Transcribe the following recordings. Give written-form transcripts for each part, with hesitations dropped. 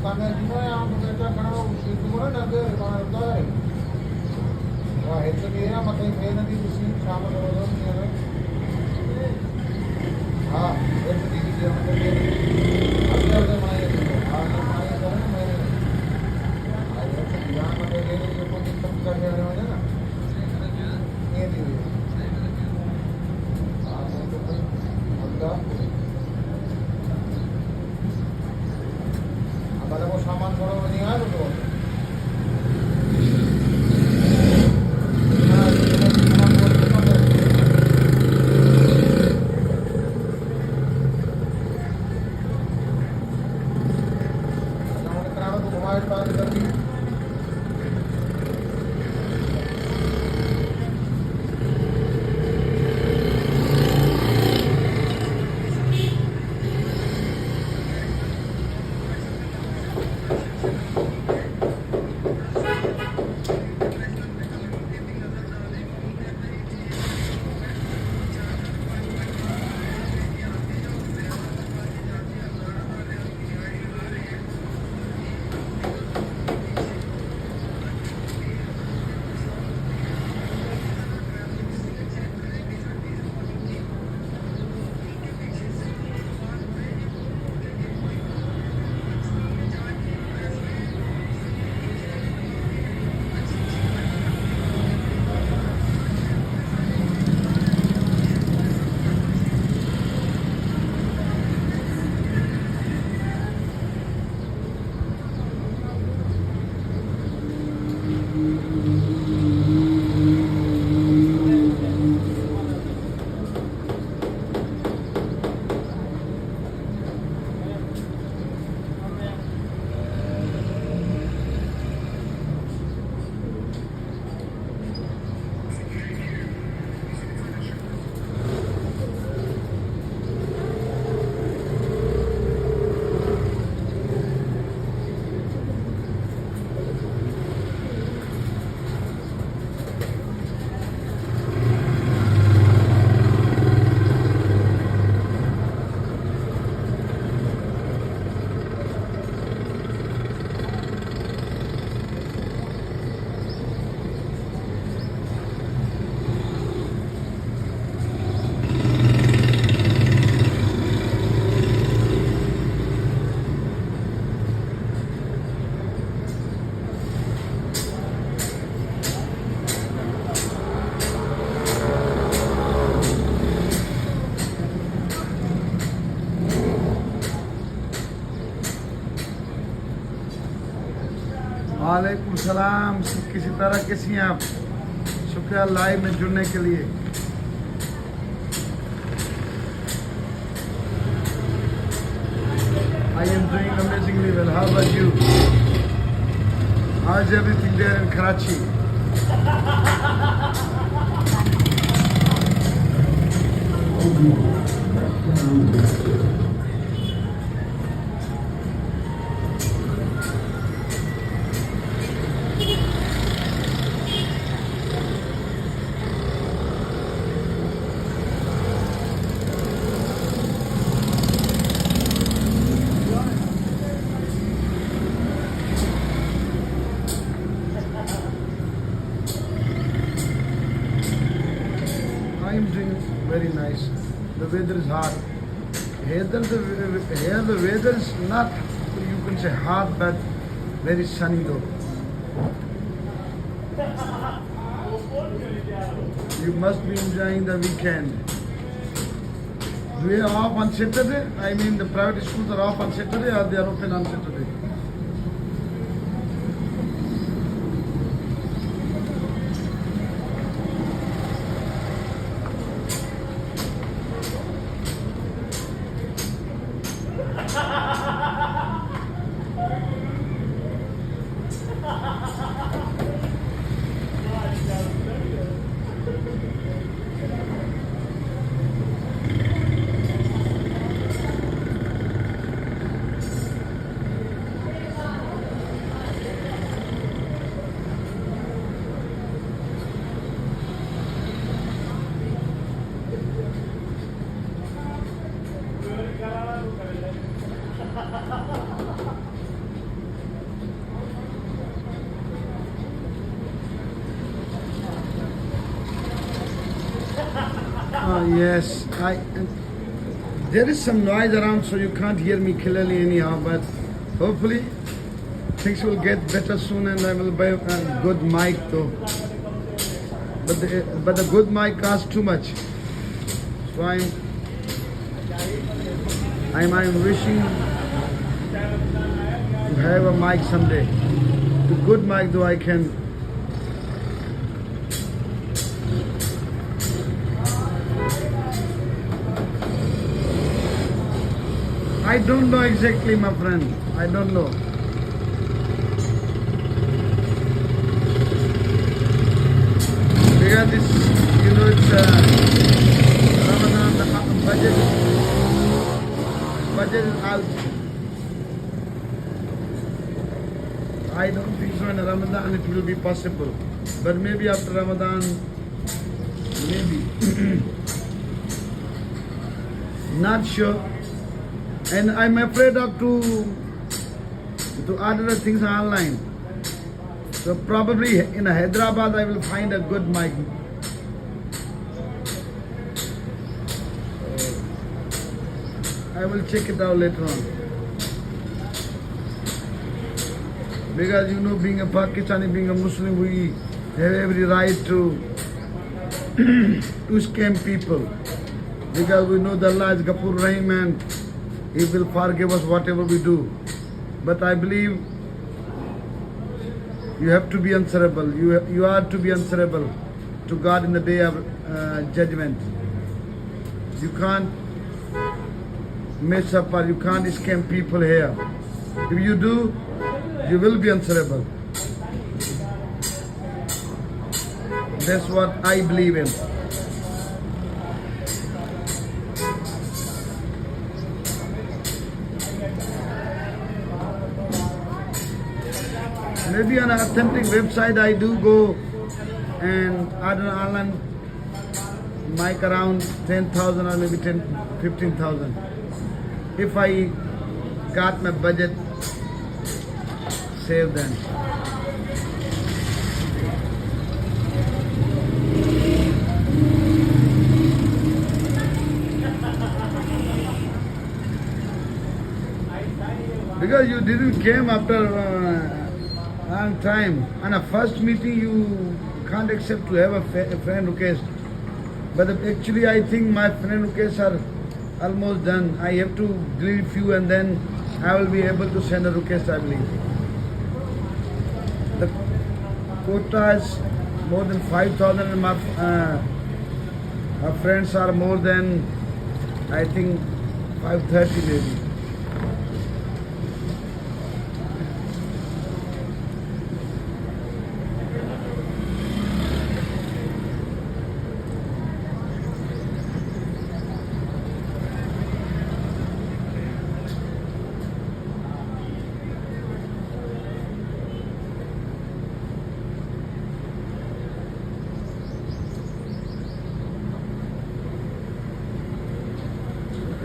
Kami dito yang bekerja karena itu mana naga mana tahu. Wah itu dia makai saya nanti usi sama kalau ni ada. Ah, itu dia makai. Ada mana itu? Ada mana itu? Mana? Ada dia makai dia itu pun tetap kerja ada na. Ini dia. Ah, itu pun ada. Kalau mau saman bawa ni ada tu. वालेकुम सलाम। किसी तरह कैसी हैं आप? शुक्रिया live में जुड़ने के लिए। I am doing amazingly well. How about you? How is everything there in Karachi? I am doing very nice. The weather is hot. Here the weather is not, you can say hot, but very sunny though. You must be enjoying the weekend. We are off on Saturday. I mean the private schools are off on Saturday or they are open on Saturday. Yes, there is some noise around, so you can't hear me clearly anyhow. But hopefully, things will get better soon, and I will buy a good mic though. But the good mic costs too much, so I'm wishing to have a mic someday. The good mic though I can. I don't know exactly, my friend. I don't know. Because this, it's Ramadan, the budget is out. I don't think so in Ramadan it will be possible. But maybe after Ramadan, maybe. Not sure. And I'm afraid of to order things online. So probably in Hyderabad I will find a good mic. I will check it out later on. Because being a Pakistani, being a Muslim, we have every right to scam people. Because we know that Allah is Ghafur Rahim and He will forgive us whatever we do. But I believe you have to be answerable. You are to be answerable to God in the day of judgment. You can't mess up or you can't scam people here. If you do, you will be answerable. That's what I believe in. Maybe on an authentic website I do go and order online mic around 10,000 or maybe 15,000. If I got my budget saved then. Because you didn't came after long time. On a first meeting, you can't accept to have a friend request. But actually, I think my friend requests are almost done. I have to delete few and then I will be able to send a request, I believe. The quota is more than 5,000 and my friends are more than, I think, 530 maybe.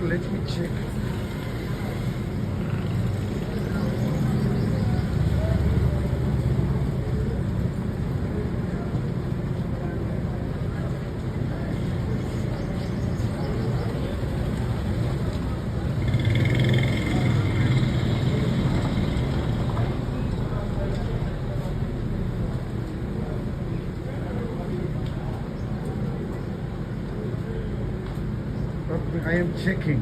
Let me check. I am checking.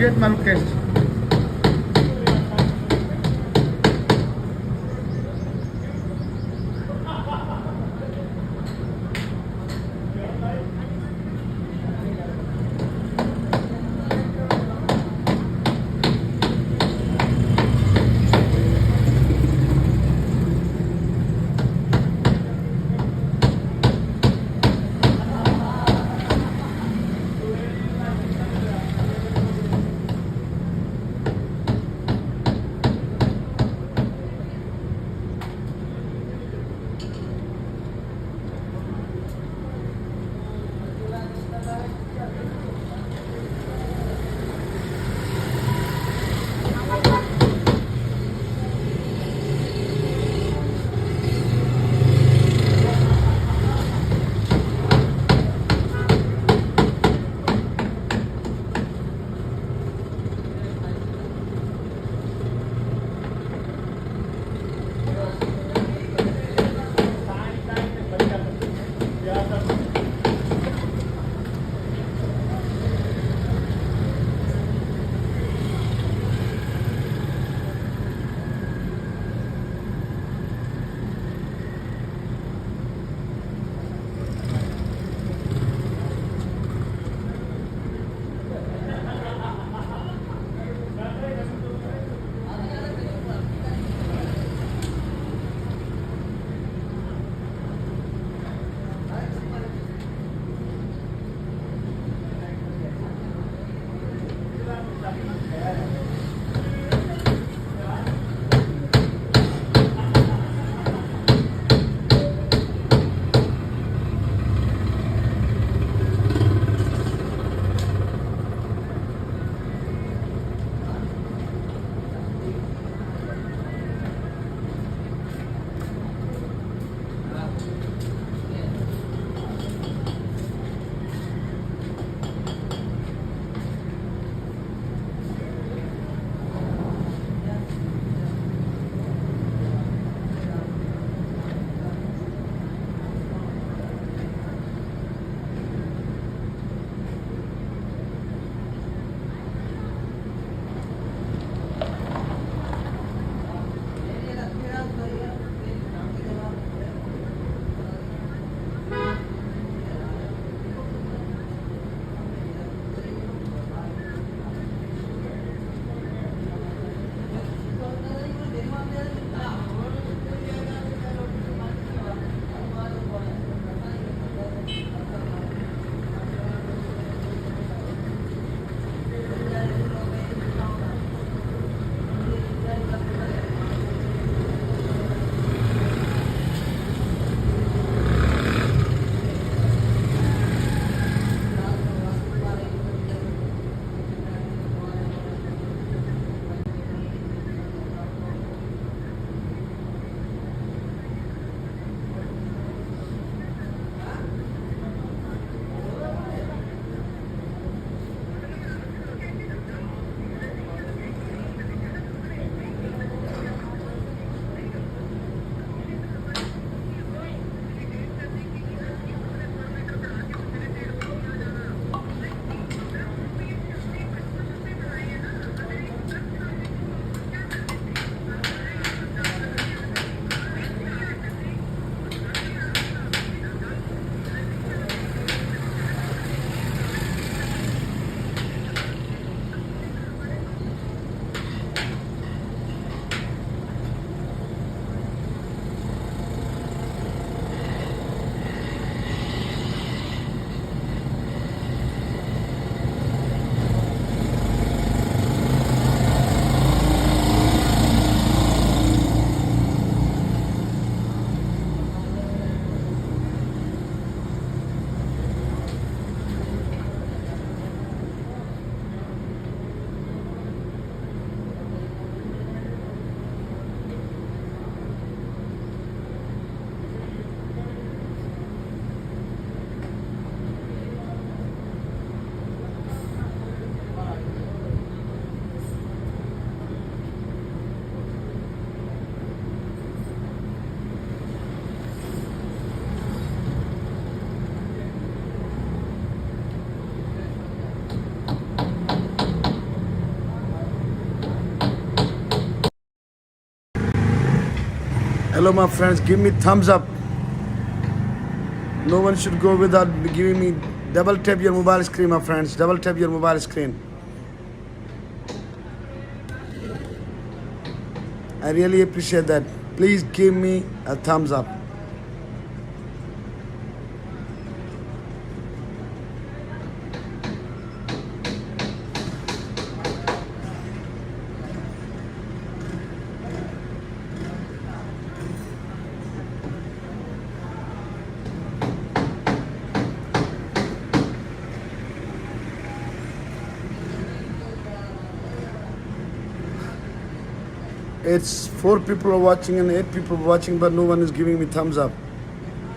get Malukest. Hello, my friends. Give me thumbs up. No one should go without giving me. Double tap your mobile screen, my friends. Double tap your mobile screen. I really appreciate that. Please give me a thumbs up. It's 4 people are watching and 8 people are watching, but no one is giving me thumbs up.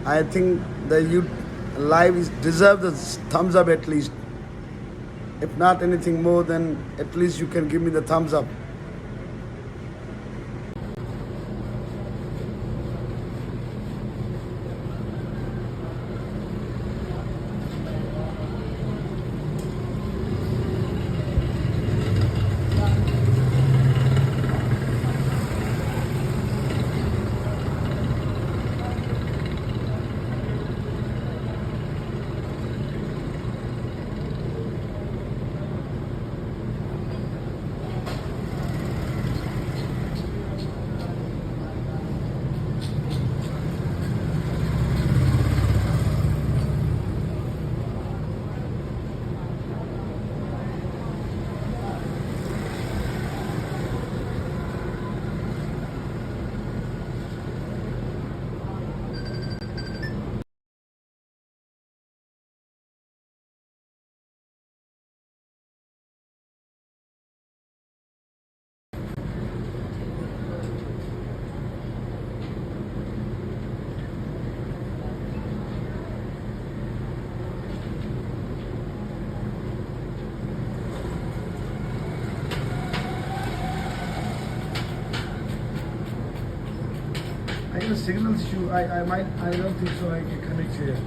I think the you live is deserve the thumbs up at least. If not anything more, then at least you can give me the thumbs up. I have a signal issue. I don't think so. I can connect here.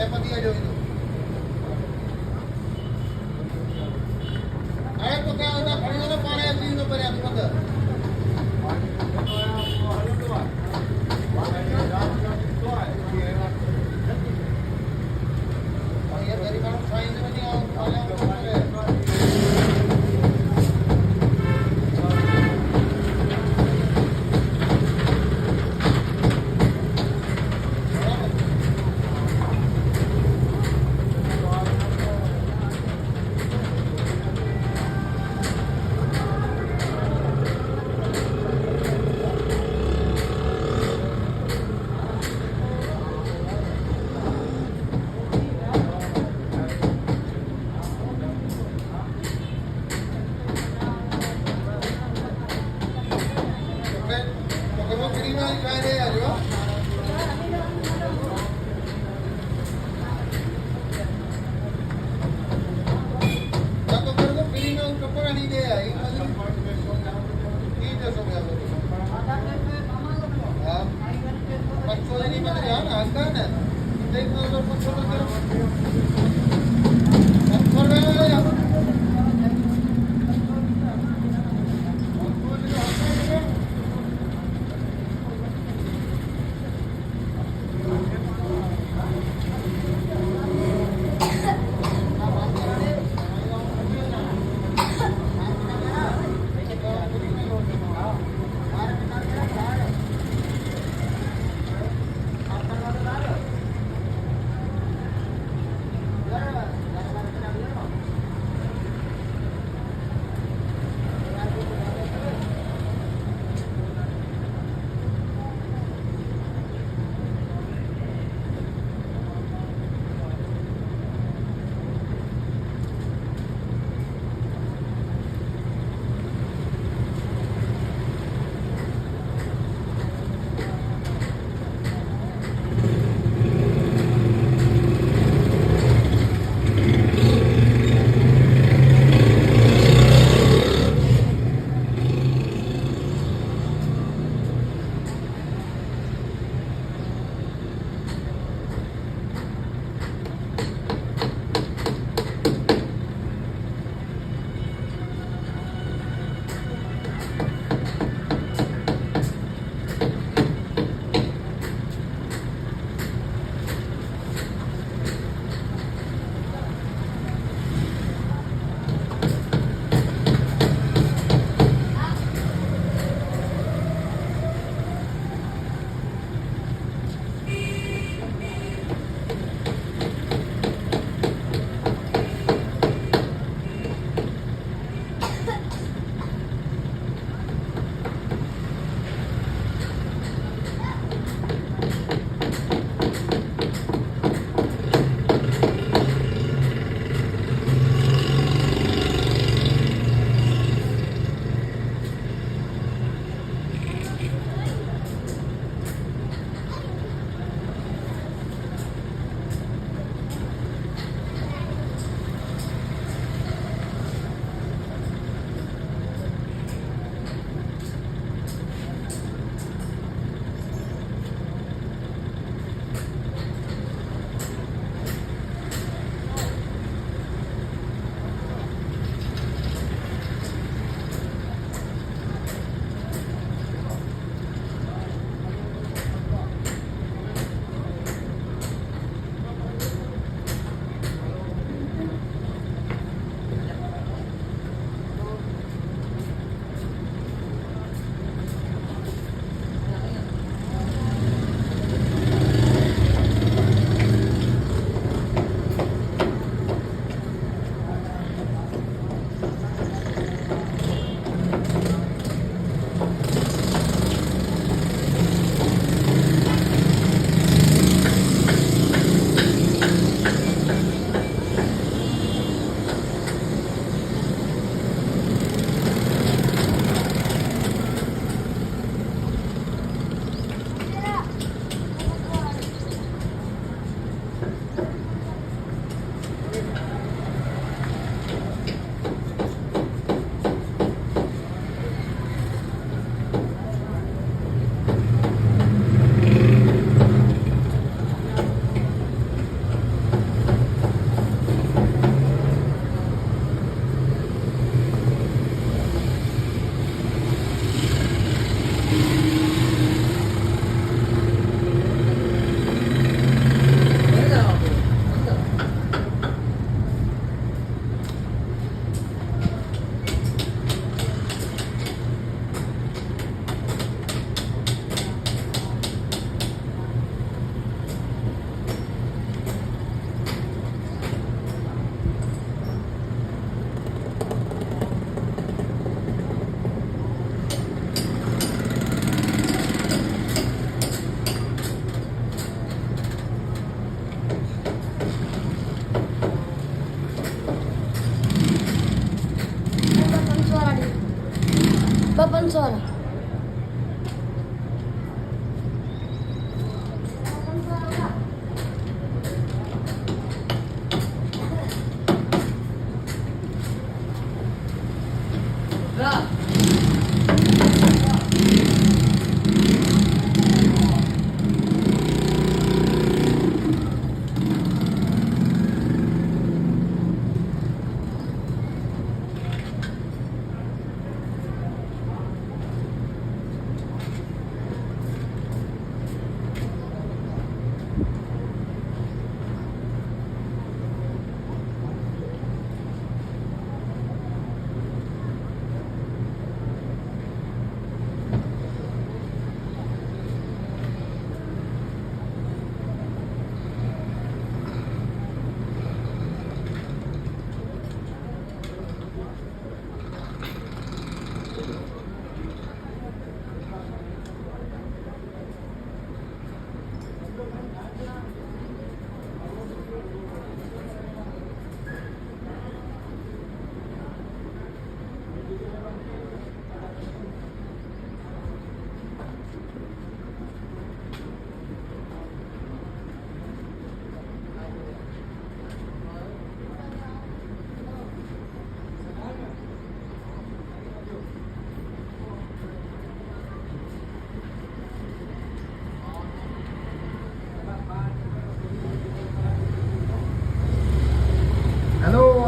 પતી જોઈ લો અરે તો ક્યાં હતા ફરીનો પાણી આપી નો પડ્યા અંદર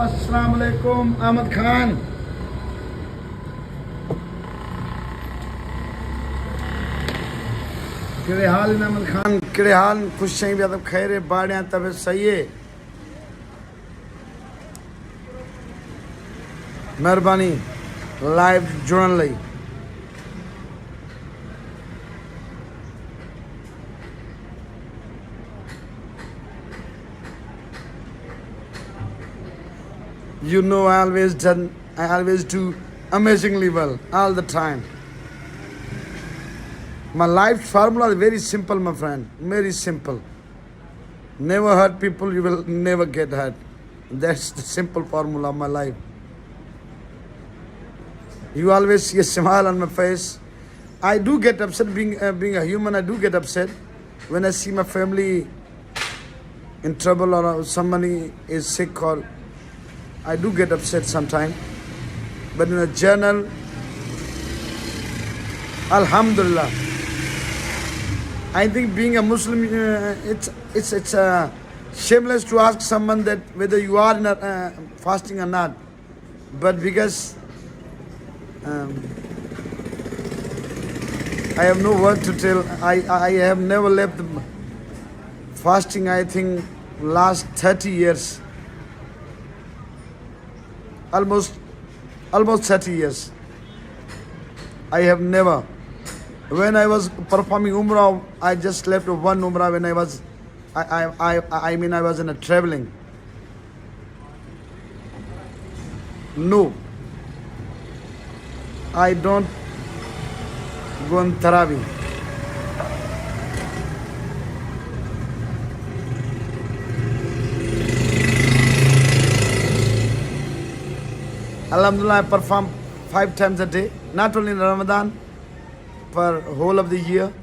अस्सलाम वालेकुम अहमद खान किड़े हाल इन अहमद खान किड़े हाल खुश हैं भी खैर बाड़ियां तबीयत सही है मेहरबानी लाइव जुड़न लई You know I always do amazingly well all the time. My life formula is very simple, my friend. Very simple. Never hurt people, you will never get hurt. That's the simple formula of my life. You always see a smile on my face. I do get upset being a human. I do get upset when I see my family in trouble or somebody is sick or I do get upset sometimes. But in a journal, Alhamdulillah. I think being a Muslim, it's shameless to ask someone that whether you are in a, fasting or not. But because I have no word to tell, I have never left fasting. I think last 30 years, almost 30 years. I have never. When I was performing Umrah, I just left one Umrah when I was, I mean I was in a traveling. No, I don't go on Taraweeh. Alhamdulillah, I perform 5 times a day, not only in Ramadan, for whole of the year,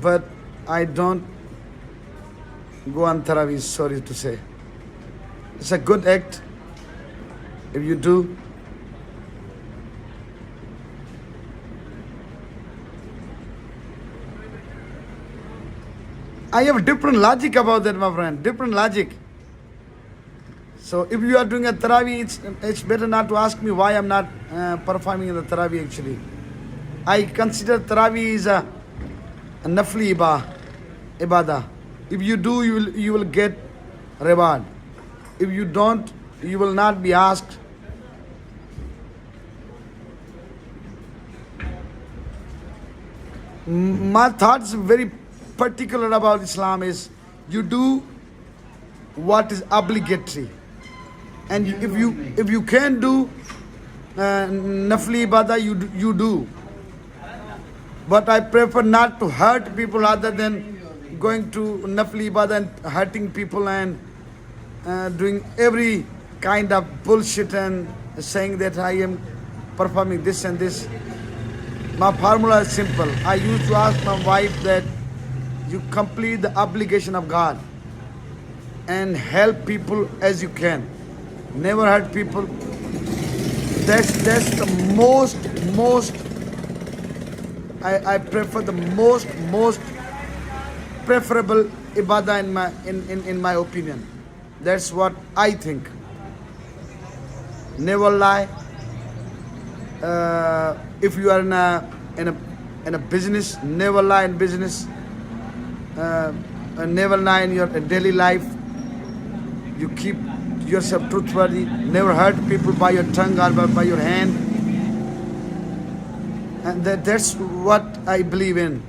but I don't go on Taraweeh, sorry to say. It's a good act if you do. I have different logic about that, my friend, different logic. So if you are doing a Taraweeh, it's better not to ask me why I'm not performing in the Taraweeh actually. I consider Taraweeh is a Nafli ibadah. If you do, you will get reward. If you don't, you will not be asked. My thoughts very particular about Islam is you do what is obligatory. And if you can do Nafli ibadah, you do. But I prefer not to hurt people other than going to Nafli ibadah and hurting people and doing every kind of bullshit and saying that I am performing this and this. My formula is simple. I used to ask my wife that you complete the obligation of God and help people as you can. Never hurt people. That's the most I prefer the most preferable ibadah in my opinion. That's what I think. Never lie. If you are in a business, never lie in business. Never lie in your daily life. You keep yourself truthworthy. Never hurt people by your tongue or by your hand. And that's what I believe in.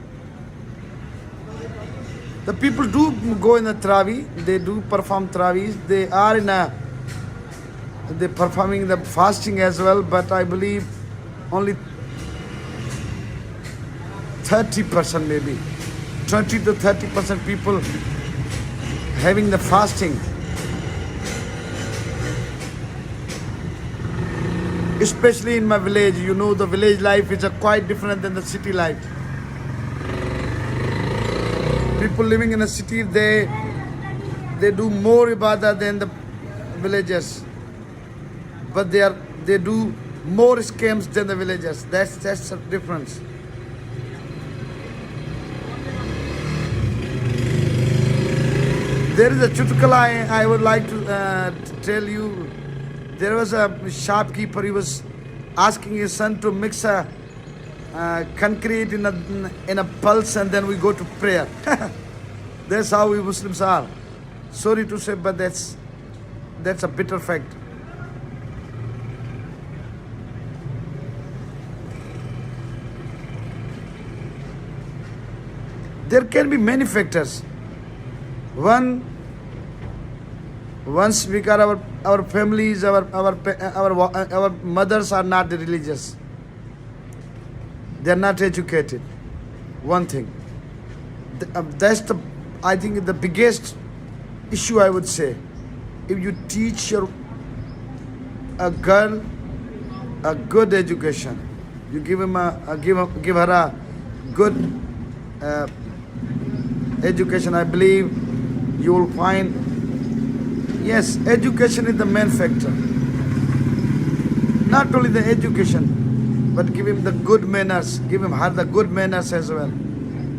The people do go in the Taraweeh. They do perform Taraweeh. They're performing the fasting as well. But I believe only 30% maybe. 20 to 30% people having the fasting. Especially in my village, you know, the village life is quite different than the city life. People living in a city, they do more ibadah than the villagers, but they do more scams than the villagers. That's the difference. There is a chutkala I would like to tell you. There was a shopkeeper, he was asking his son to mix a concrete in a pulse and then we go to prayer. That's how we Muslims are. Sorry to say, but that's a bitter fact. There can be many factors. One, once we got our families, our mothers are not religious. They are not educated. One thing. That's I think the biggest issue, I would say. If you teach a girl a good education, you give her a good education, I believe you will find, yes, education is the main factor. Not only the education, but give him the good manners, give her the good manners as well.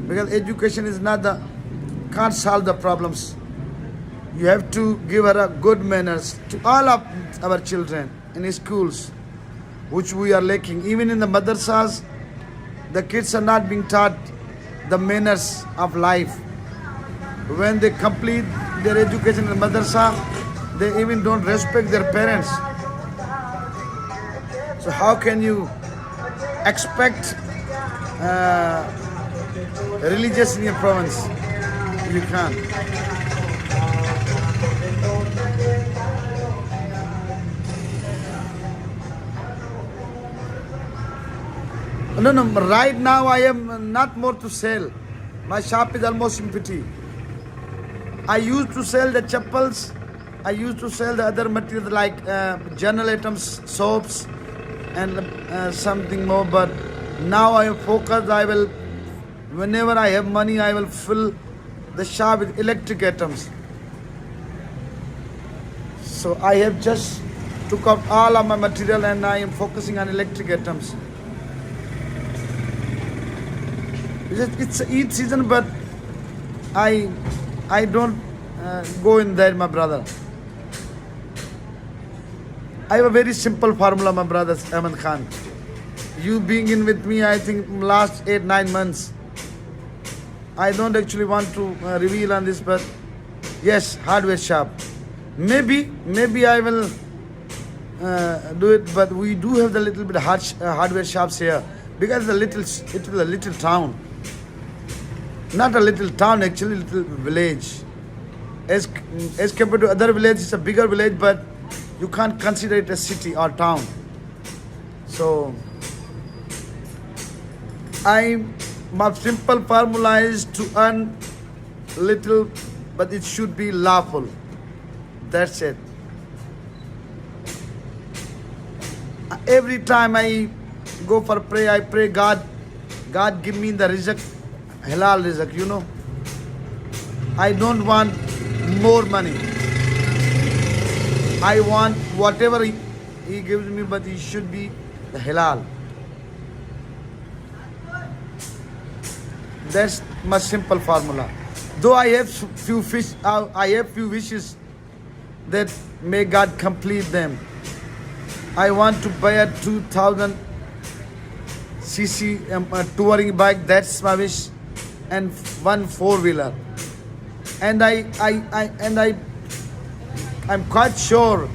Because education is can't solve the problems. You have to give her a good manners to all of our children in schools, which we are lacking. Even in the madrasas, the kids are not being taught the manners of life. When they complete their education in madrasa, they even don't respect their parents. So how can you expect religious in your province? You can't. No, right now I am not more to sell. My shop is almost empty. I used to sell the chappals. I used to sell the other materials like general items, soaps, and something more. But now I am focused. Whenever I have money, I will fill the shop with electric items. So I have just took out all of my material and I am focusing on electric items. It's Eid season, but I don't go in there, my brother. I have a very simple formula, my brother Ahmed Khan. You being in with me, I think last 8-9 months. I don't actually want to reveal on this, but yes, hardware shop. Maybe I will do it, but we do have the little bit hardware shops here because it is a little town. Not a little town, actually, little village. As compared to other villages, it's a bigger village, but you can't consider it a city or town. So, my simple formula is to earn little, but it should be lawful. That's it. Every time I go for prayer, I pray, God give me the rizq, halal rizq, you know. I don't want more money. I want whatever he gives me, but it should be the halal. That's my simple formula. Though I have few wishes that may God complete them. I want to buy a 2000 cc touring bike. That's my wish, and one 4-wheeler. And I'm quite sure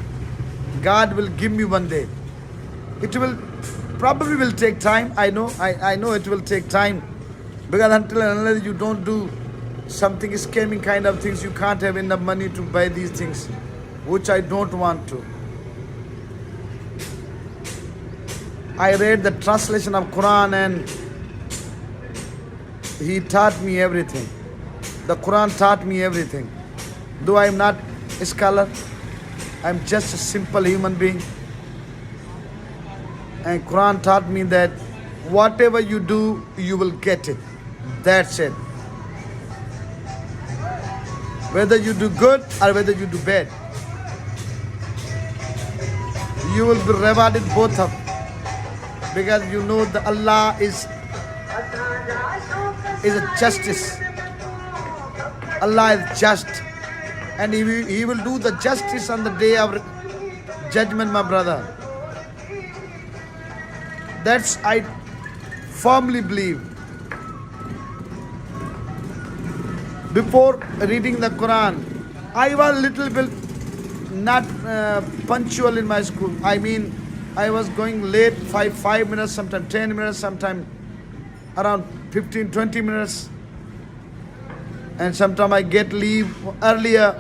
God will give me one day. It will probably take time. I know it will take time, because until and unless you don't do something scamming kind of things, you can't have enough money to buy these things, which I don't want to. I read the translation of Quran and he taught me everything. The Quran taught me everything. Though I am not a scholar, I am just a simple human being. And Quran taught me that whatever you do, you will get it. That's it. Whether you do good or whether you do bad, you will be rewarded both of them. Because you know that Allah is a justice. Allah is just, and He will do the justice on the day of judgment, my brother. That's I firmly believe. Before reading the Quran, I was little bit not punctual in my school. I mean, I was going late 5 minutes, sometimes 10 minutes, sometimes around 15-20 minutes. And sometimes I get leave earlier.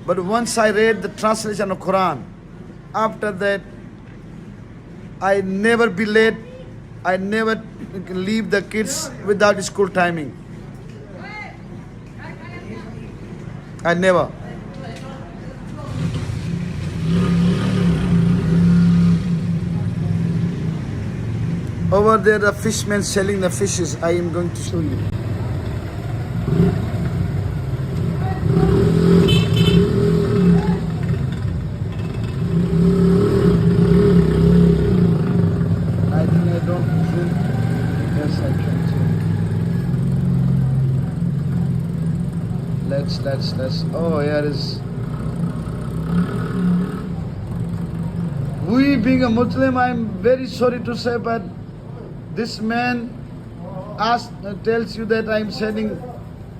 But once I read the translation of Quran, after that, I never be late. I never leave the kids without school timing. I never. Over there, the fishermen selling the fishes. I am going to show you. I think I don't zoom. Yes, I can zoom. Let's. Oh, here is. We being a Muslim, I'm very sorry to say, but this man tells you that I'm selling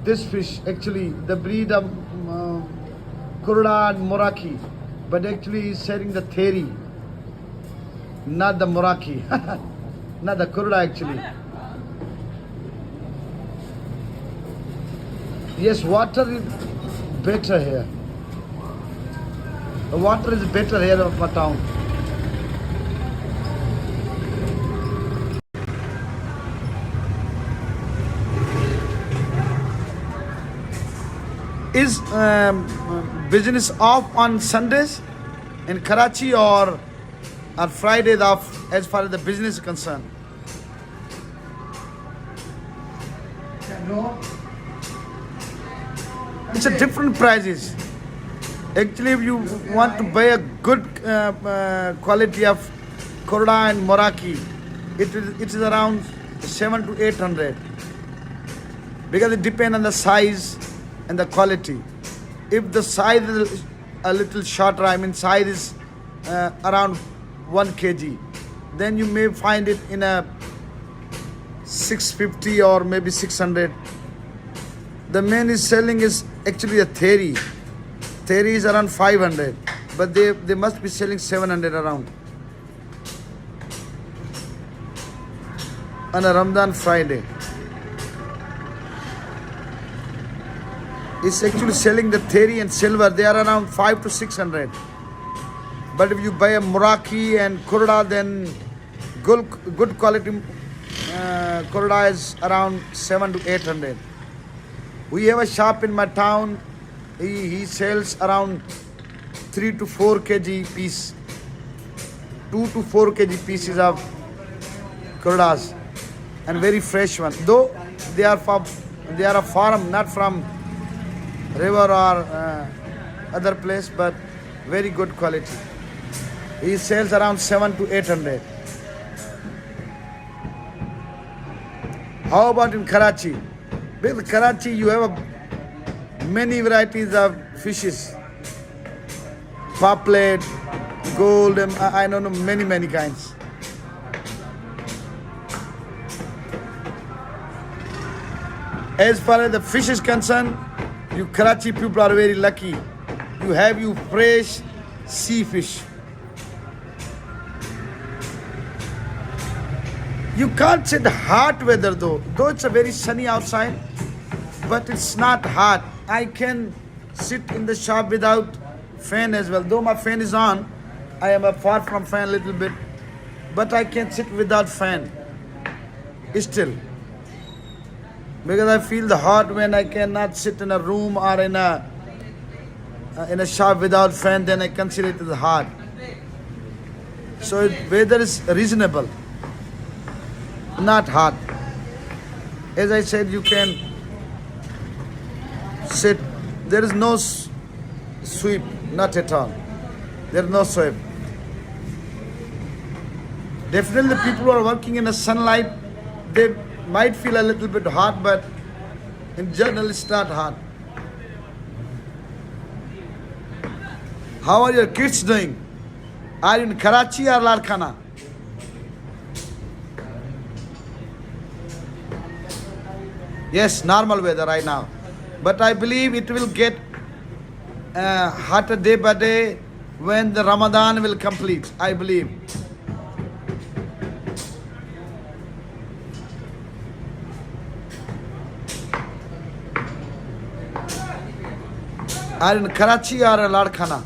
this fish, actually the breed of Kurda and Moraki, but actually he's selling the Theri, not the Moraki, not the Kurda actually. Yes, water is better here. The water is better here of my town. Is business off on Sundays in Karachi or Fridays off as far as the business is concerned? No. It's a different prices. Actually, if you want to buy a good quality of Kurda and Moraki, it is around 700 to 800 because it depends on the size and the quality. If the size is a little shorter, I mean size is around 1 kg, then you may find it in a 650 or maybe 600. The man is selling is actually a Theri. Theri is around 500, but they must be selling 700 around. On a Ramadan Friday. It's actually selling the Theri and silver. They are around 500 to 600. But if you buy a Moraki and Kurda, then good quality Kurda is around 700 to 800. We have a shop in my town. He sells around 3 to 4 kg piece. 2 to 4 kg pieces of Kurdas. And very fresh one. Though they are a farm, not from river or other place, but very good quality. He sells around 700 to 800. How about in Karachi? Because Karachi you have many varieties of fishes. Poplet, gold, and I don't know, many kinds. As far as the fish is concerned, you Karachi people are very lucky. You have fresh sea fish. You can't say the hot weather though it's a very sunny outside, but it's not hot. I can sit in the shop without fan as well. Though my fan is on, I am far from fan a little bit, but I can sit without fan still. Because I feel the hot when I cannot sit in a room or in a shop without fan, then I consider it as hot. So weather is reasonable, not hot. As I said, you can sit. There is no sweep, not at all. There is no sweep. Definitely the people who are working in the sunlight, they might feel a little bit hot, but in general it's not hot. How are your kids doing? Are you in Karachi or Larkana? Yes, normal weather right now. But I believe it will get hotter day by day when the Ramadan will complete, I believe. Are you in Karachi or Larkana?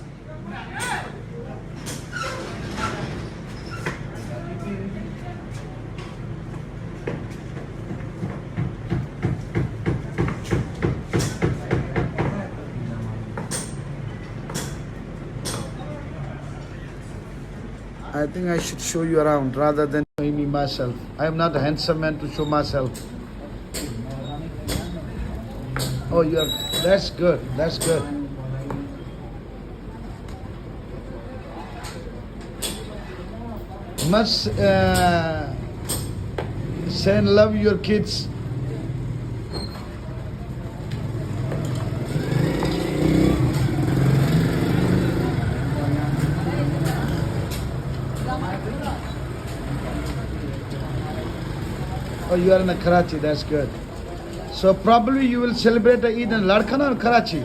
I think I should show you around rather than showing me myself. I am not a handsome man to show myself. Oh, that's good. That's good. Must send love your kids. Oh, you are in Karachi, that's good. So probably you will celebrate the Eid in Larkana or Karachi?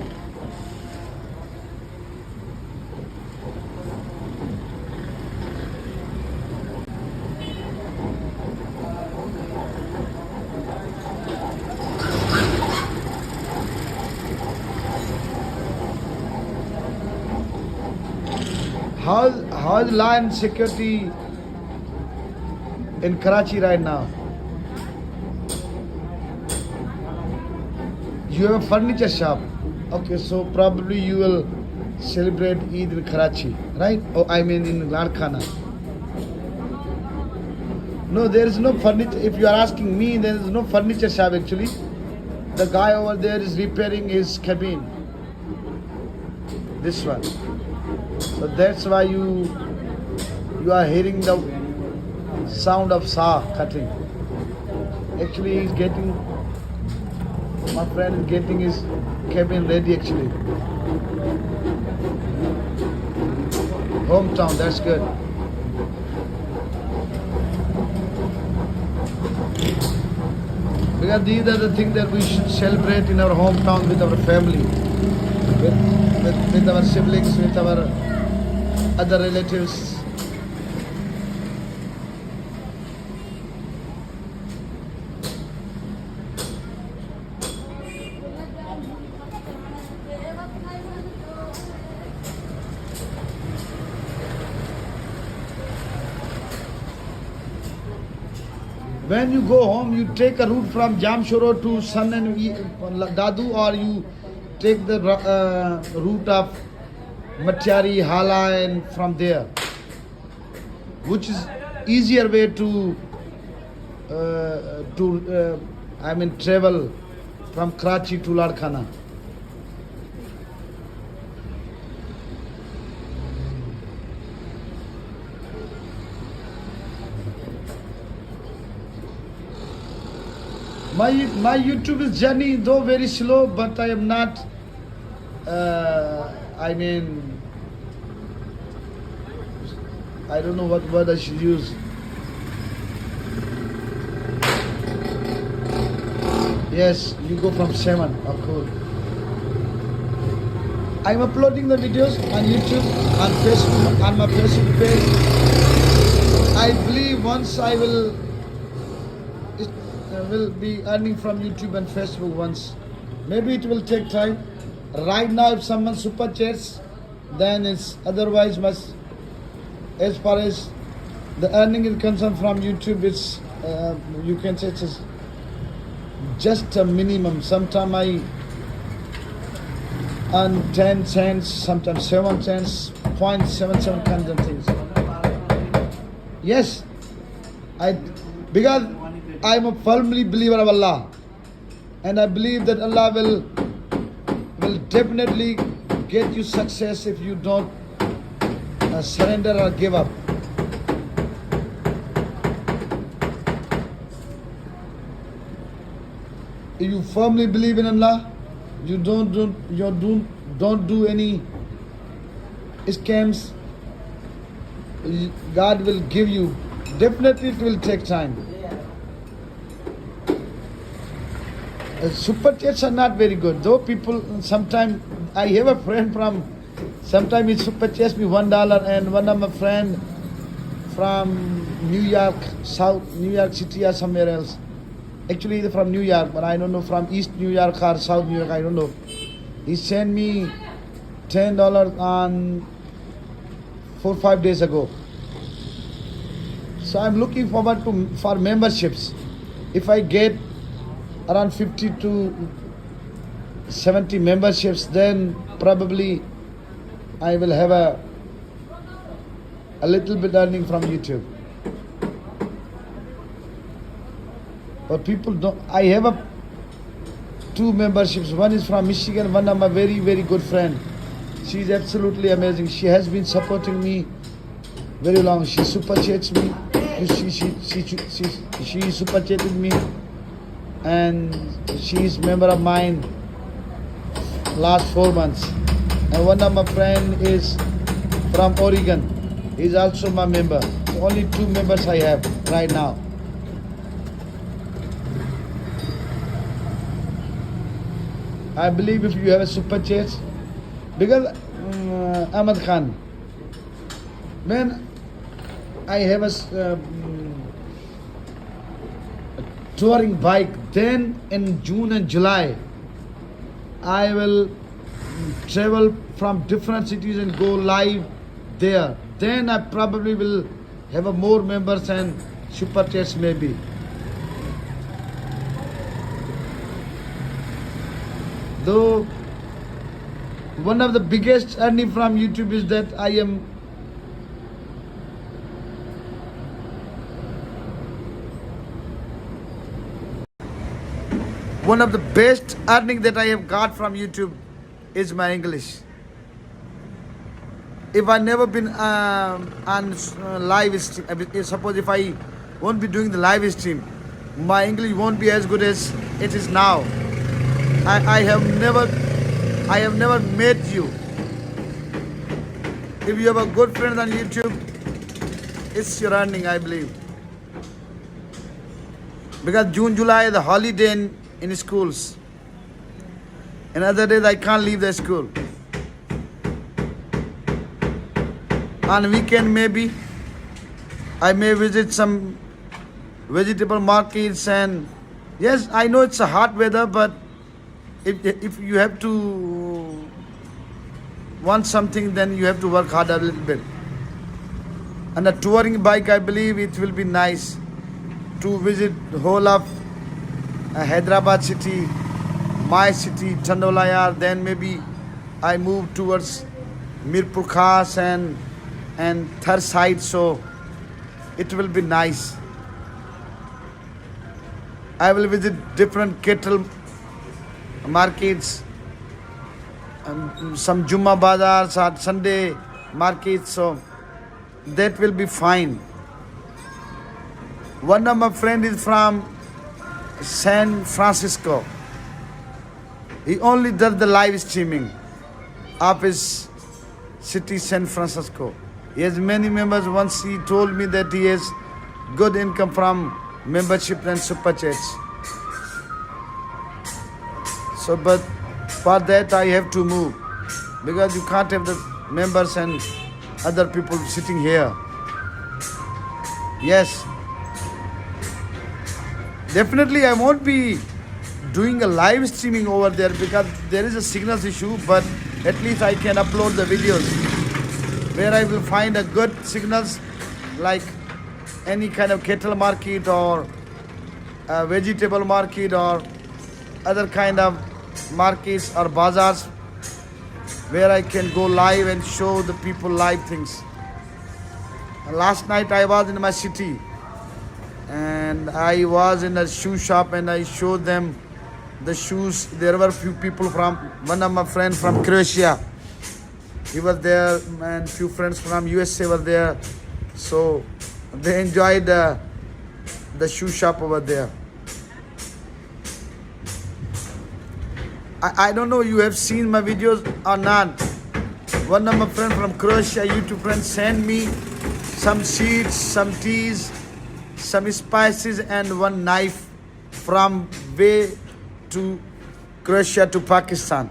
How is law and security in Karachi right now? You have a furniture shop. Okay, so probably you will celebrate Eid in Karachi, right? Oh, I mean in Larkana. No, there is no furniture. If you are asking me, there is no furniture shop actually. The guy over there is repairing his cabin. This one. So that's why you are hearing the sound of saw cutting. Actually, he's getting. My friend is getting his cabin ready actually. Hometown, that's good. Because these are the things that we should celebrate in our hometown with our family, with our siblings, with our other relatives. When you go home, you take a route from Jamshoro to Sun and Dadu, or you take the route of Matiari, Hala, and from there, which is easier way to travel from Karachi to Larkana. My YouTube is journey though very slow, but I am not. I don't know what word I should use. Yes, you go from 7. Oh, cool. I'm uploading the videos on YouTube, on Facebook, on my Facebook page. I believe once I will be earning from YouTube and Facebook once. Maybe it will take time. Right now, if someone super chats, then it's otherwise must. As far as the earning is concerned from YouTube, it's you can say it's just a minimum. Sometimes I earn 10 cents, sometimes 7 cents, 0.77 kinds of things. Yes, because I'm a firmly believer of Allah, and I believe that Allah will definitely get you success if you don't surrender or give up. If you firmly believe in Allah, you don't do any scams, God will give you. Definitely it will take time. Super chats are not very good. Though people sometimes, I have a friend from, sometimes he super chats me $1, and one of my friend from New York, South New York City or somewhere else. Actually he's from New York, but I don't know from East New York or South New York, I don't know. He sent me $10 on 4-5 days ago. So I'm looking forward for memberships. If I get around 50 to 70 memberships, then probably I will have a little bit earning from YouTube. But people don't. I have two memberships. One is from Michigan, one of my very, very good friend. She's absolutely amazing. She has been supporting me very long. She super chats me. She super chatted me, and she is member of mine last 4 months. And one of my friend is from Oregon. He's also my member. So only 2 members I have right now. I believe if you have a super chat, because Ahmad Khan, when I have a touring bike, then in June and July, I will travel from different cities and go live there. Then I probably will have a more members and super chats maybe. Though one of the biggest earning from YouTube is that I am one of the best earning that I have got from YouTube is my English. If I never been on live stream, suppose if I won't be doing the live stream, my English won't be as good as it is now. I have never met you. If you have a good friend on YouTube, it's your earning, I believe. Because June, July, the holiday in schools. And other days I can't leave the school. On weekend maybe I may visit some vegetable markets, and yes, I know it's a hot weather, but if you have to want something, then you have to work hard a little bit. And a touring bike, I believe it will be nice to visit whole of Hyderabad city, my city, Chandolayar. Then maybe I move towards Mirpur Khas and third side, so it will be nice. I will visit different cattle markets, some Jumma Bazars or Sunday markets, so that will be fine. One of my friend is from San Francisco. He only does the live streaming of his city, San Francisco. He has many members. Once he told me that he has good income from membership and super chats. So, but for that I have to move, because you can't have the members and other people sitting here. Yes, definitely I won't be doing a live streaming over there because there is a signals issue, but at least I can upload the videos where I will find a good signals, like any kind of cattle market or a vegetable market or other kind of markets or bazaars where I can go live and show the people live things. Last night I was in my city and I was in a shoe shop and I showed them the shoes. There were few people from, one of my friends from Croatia, he was there, and few friends from USA were there. So they enjoyed the shoe shop over there. I don't know you have seen my videos or not. One of my friends from Croatia, YouTube friend, sent me some seeds, some teas, some spices, and one knife from way to Croatia to Pakistan.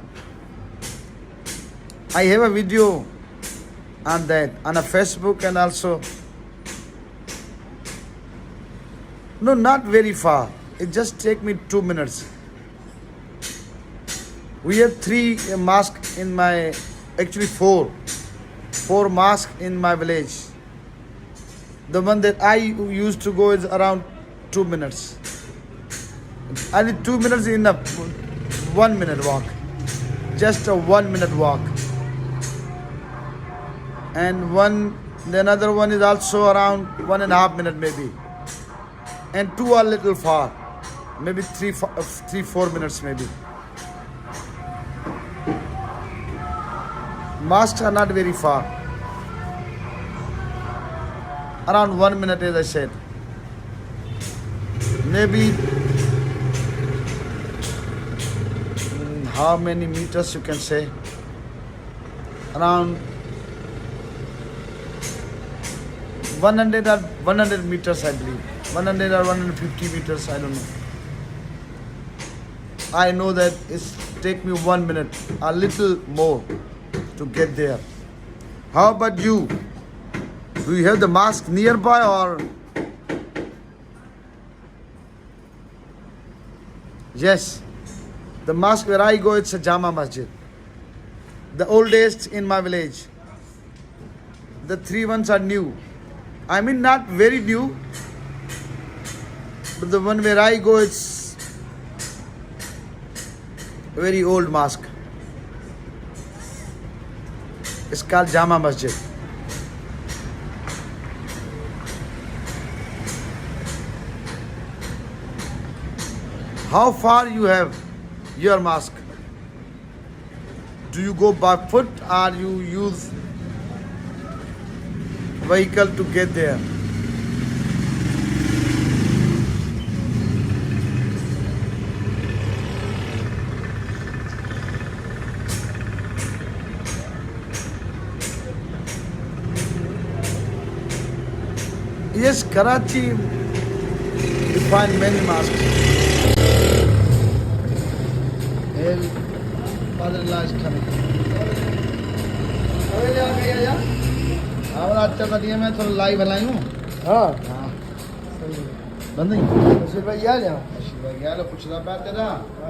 I have a video on that on a Facebook and also. No, not very far. It just take me 2 minutes. We have 3 mosques in my, actually 4 mosques in my village. The one that I used to go is around 2 minutes. Only 2 minutes is enough. 1 minute walk. Just a 1 minute walk. And the another one is also around 1.5 minutes maybe. And 2 are little far. Maybe 3-4 minutes maybe. Mosques are not very far. Around 1 minute, as I said. Maybe how many meters you can say? Around 100 meters, I believe. 100 or 150 meters, I don't know. I know that it's take me 1 minute, a little more to get there. How about you? Do you have the mosque nearby or? Yes, the mosque where I go, it's a Jama Masjid. The oldest in my village. The 3 ones are new. I mean, not very new, but the one where I go, it's a very old mosque. It's called Jama Masjid. How far you have your mosque? Do you go by foot or you use vehicle to get there? Yes, Karachi, you find many mosques. And father-in-law is coming. और आज चल रही है मैं थोड़ा live हलाई हूँ हाँ हाँ बंद नहीं बशीर भाई आ जाओ बशीर भाई यार कुछ ना पाया तेरा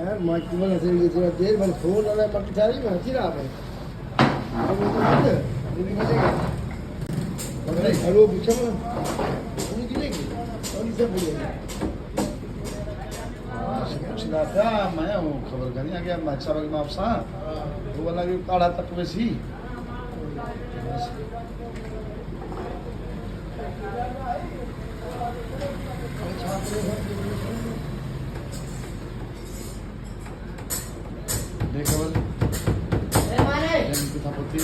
यार मैं क्यों ना सही जरा देर मैंने फोन वाला मत चारी में हंसी रहा है अब वो तो मत दिन बजेगा बंदे हेलो पूछो ना उन्हीं की लेगी और इसे बोलेगा कुछ ना था मैं हूँ खबर करनी आ गया अच्छा लगे मैं आपसा वो वाला भी काढ़ा तक वैसी देख खबर कितना पति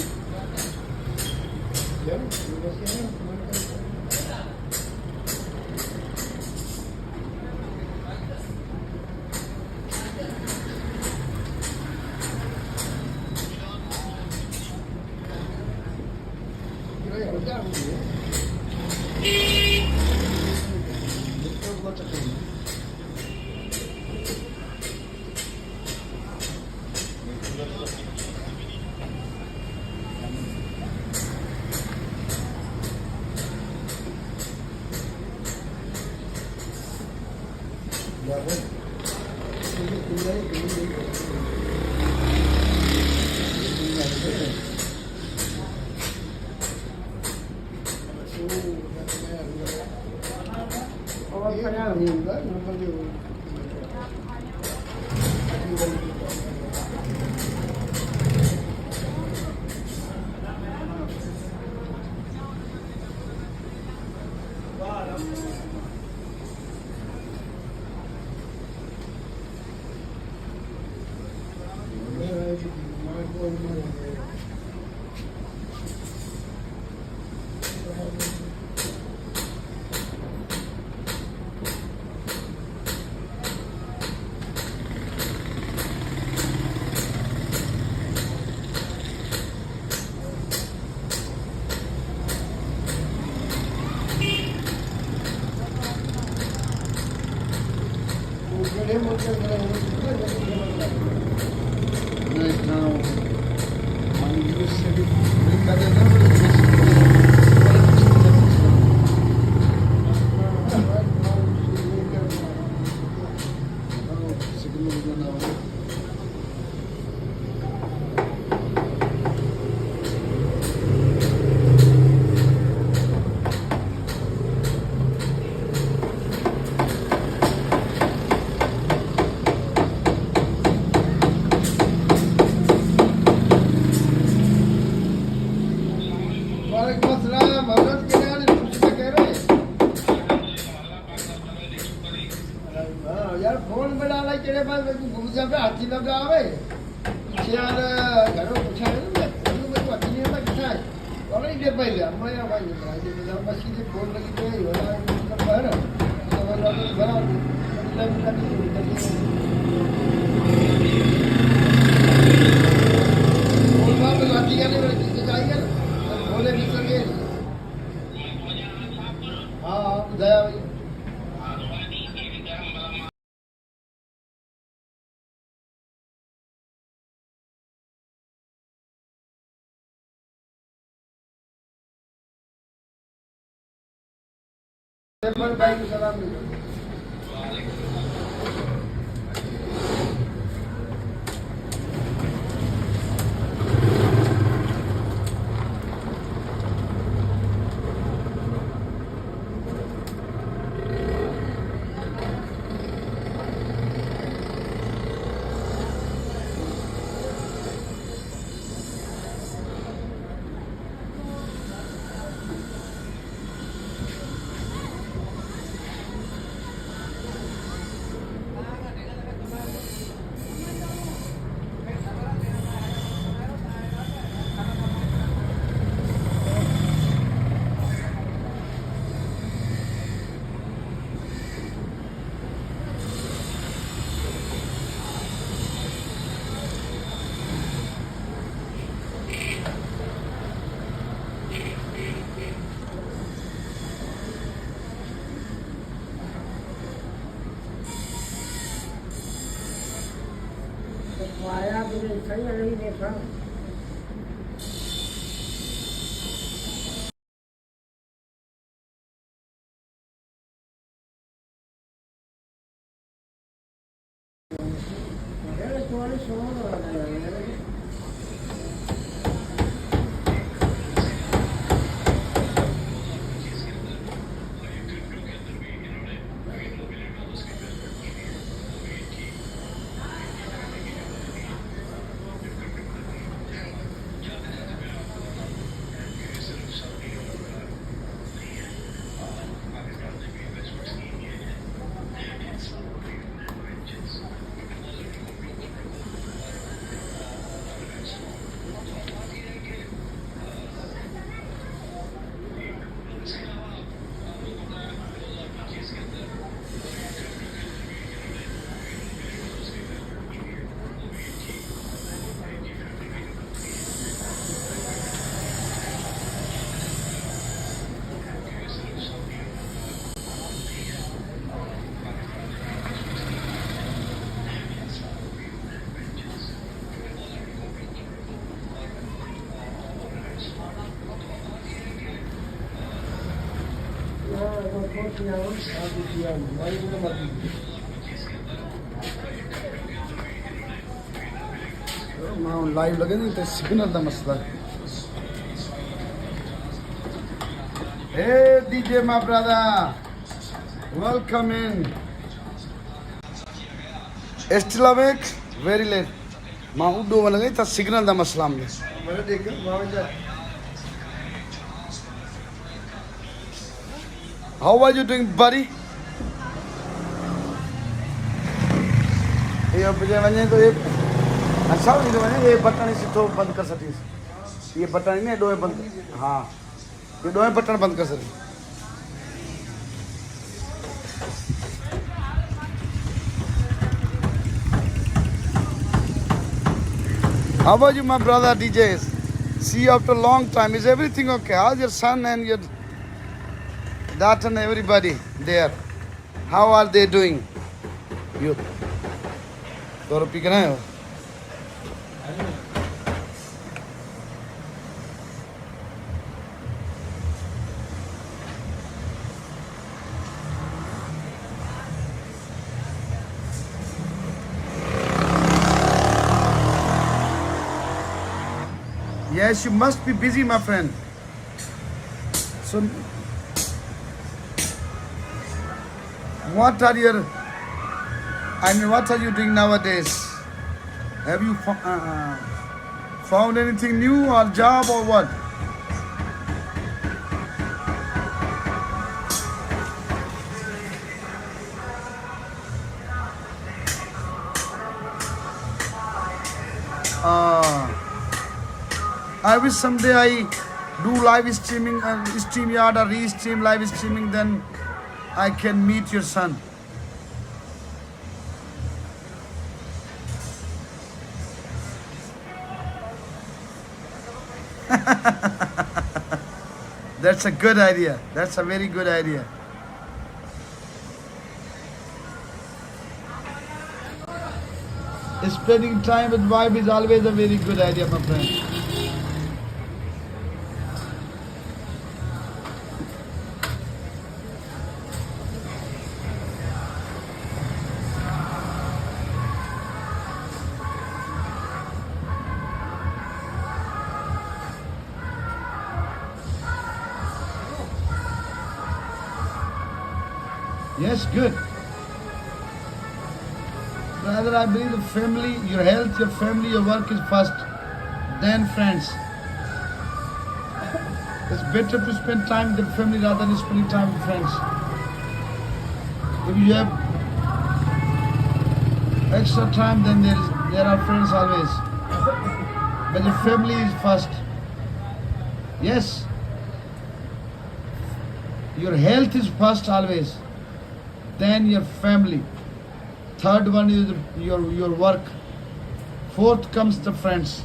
वालेकुम अस्सलाम हजरत के यार कुछ तो कह रहे हैं हाँ यार फोन में डाला तेरे पास घूम जा पे हाथी लगा आवे पीछे यार घरों पूछा है ना मैं तो हाथी नहीं लगा किसा है और नहीं दे पाई यार मैं यार भाई ये मशीन से फोन लगी तो ये वाला कर पा रहा तो वाला तो बड़ा फोन में हाथी का नहीं किसी चाहिए ना बोले निकल गए हाँ दया भाई को सलाम दे आया मुझे सही नहीं देखा लाइव लगे नहीं तो सिग्नल का मसला Hey DJ my brother, welcome in. Still awake? Very late. माँ उड़ो वाला नहीं था सिग्नल का मसला में. मैंने देखा वहाँ जा How are you doing, buddy? ये अब जब वने तो ये अच्छा नहीं तो वने ये बटन इसे तो बंद कर सकती है. ये बटन नहीं दो बंद. हाँ. ये दो बटन बंद कर सकती. How are you, my brother DJs? See you after a long time. Is everything okay? How's your son and your daughter and everybody there? How are they doing? You. दो रुपये के ना Yes, you must be busy, my friend. So, what are you doing nowadays? Have you found anything new or job or what? I wish someday I do live streaming, StreamYard or Restream live streaming, then I can meet your son. That's a good idea. That's a very good idea. Spending time with wife is always a very good idea, my friend. Yes, good. Brother, I believe the family, your health, your family, your work is first, then friends. It's better to spend time with the family rather than spending time with friends. If you have extra time, then there are friends always. But your family is first. Yes. Your health is first always. Then your family. Third one is your work. Fourth comes the friends.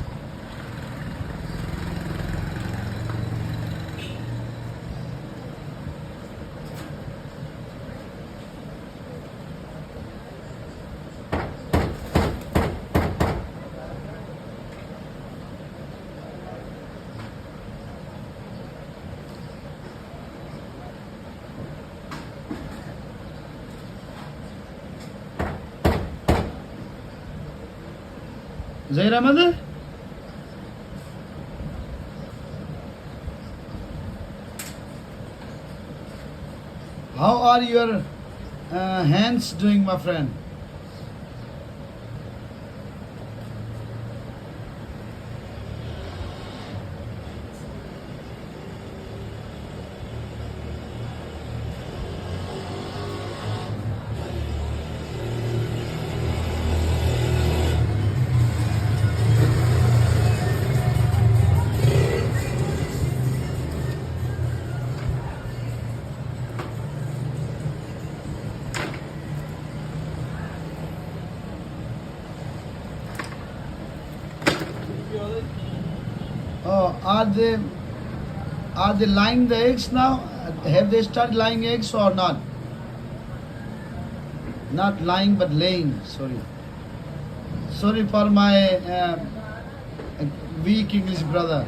Zair Ahmed? How are your hands doing, my friend? Oh, are they laying the eggs now? Have they started laying eggs or not? Not lying but laying. Sorry. Sorry for my weak English brother.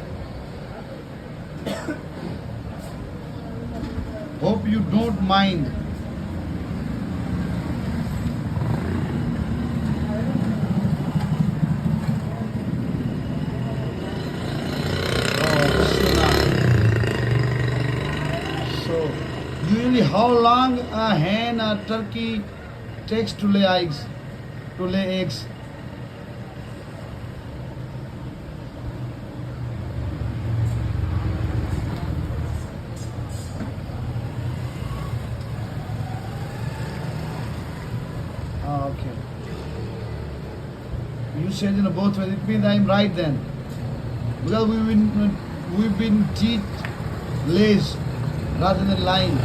Hope you don't mind. Usually, how long a hen or turkey takes to lay eggs? To lay eggs? Okay. You said in both ways. It means I'm right then. Because we've been teach lays rather than lying.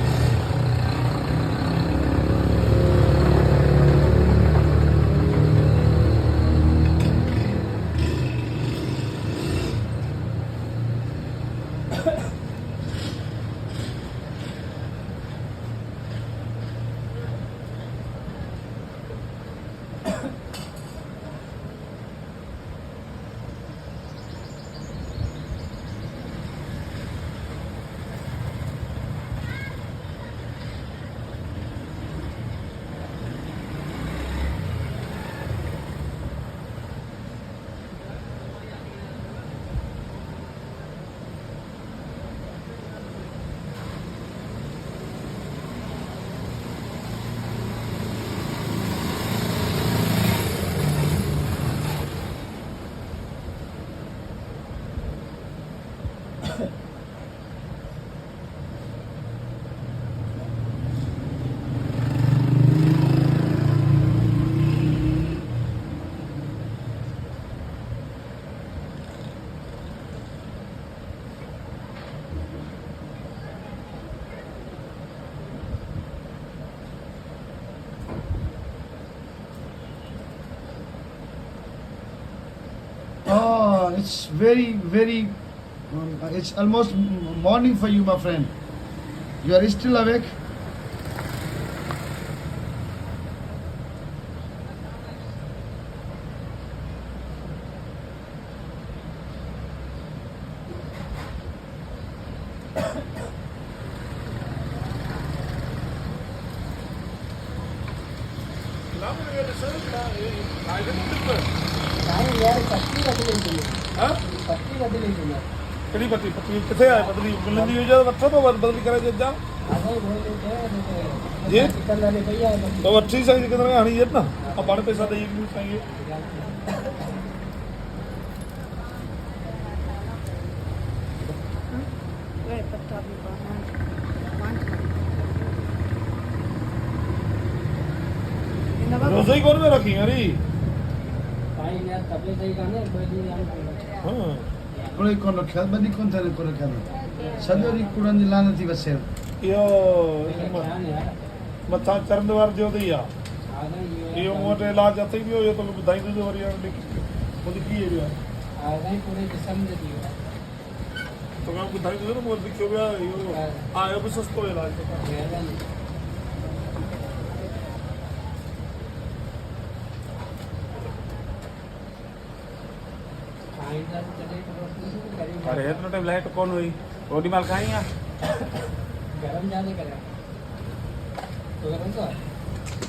it's very. It's almost morning for you, my friend. You are still awake. नहीं यार पत्ती बदली थी पत्ती बदली थी ਕਿਹੜੀ ਪੱਤੀ ਪੱਤੀ ਕਿੱਥੇ ਆ ਪਤਲੀ ਬੁਲੰਦੀ ਹੋ ਜਾ ਮੱਥਾ ਤੋਂ ਬਦਲੀ ਕਰਾ ਜਾ आगे बोल देते जी? चिकन वाले भैया तो अच्छी साइज कितना आनी है ना अब बड़े पैसा दे भी चाहिए रोज़ ही कौन में रखी अरे भाई यार तबे सही गाने कोई नहीं यार हाँ Kau ikon lokal, badi kon tadi kau lokal. Sadari kurang jalan nanti basel. यो क्या यार मथा चरण वार जो दी आ आ गए यो मोटे इलाज आते भी हो ये तो बधाई दे जो यार मुझे की है यार आ गए पूरे किस्म दे दियो तो मैं बधाई दे तो मुझे क्यों गया यो आया भी सस्ता इलाज अरे इतना टाइम लाइट कौन हुई रोटी माल खाई है गरम जाने करें तो गरम तो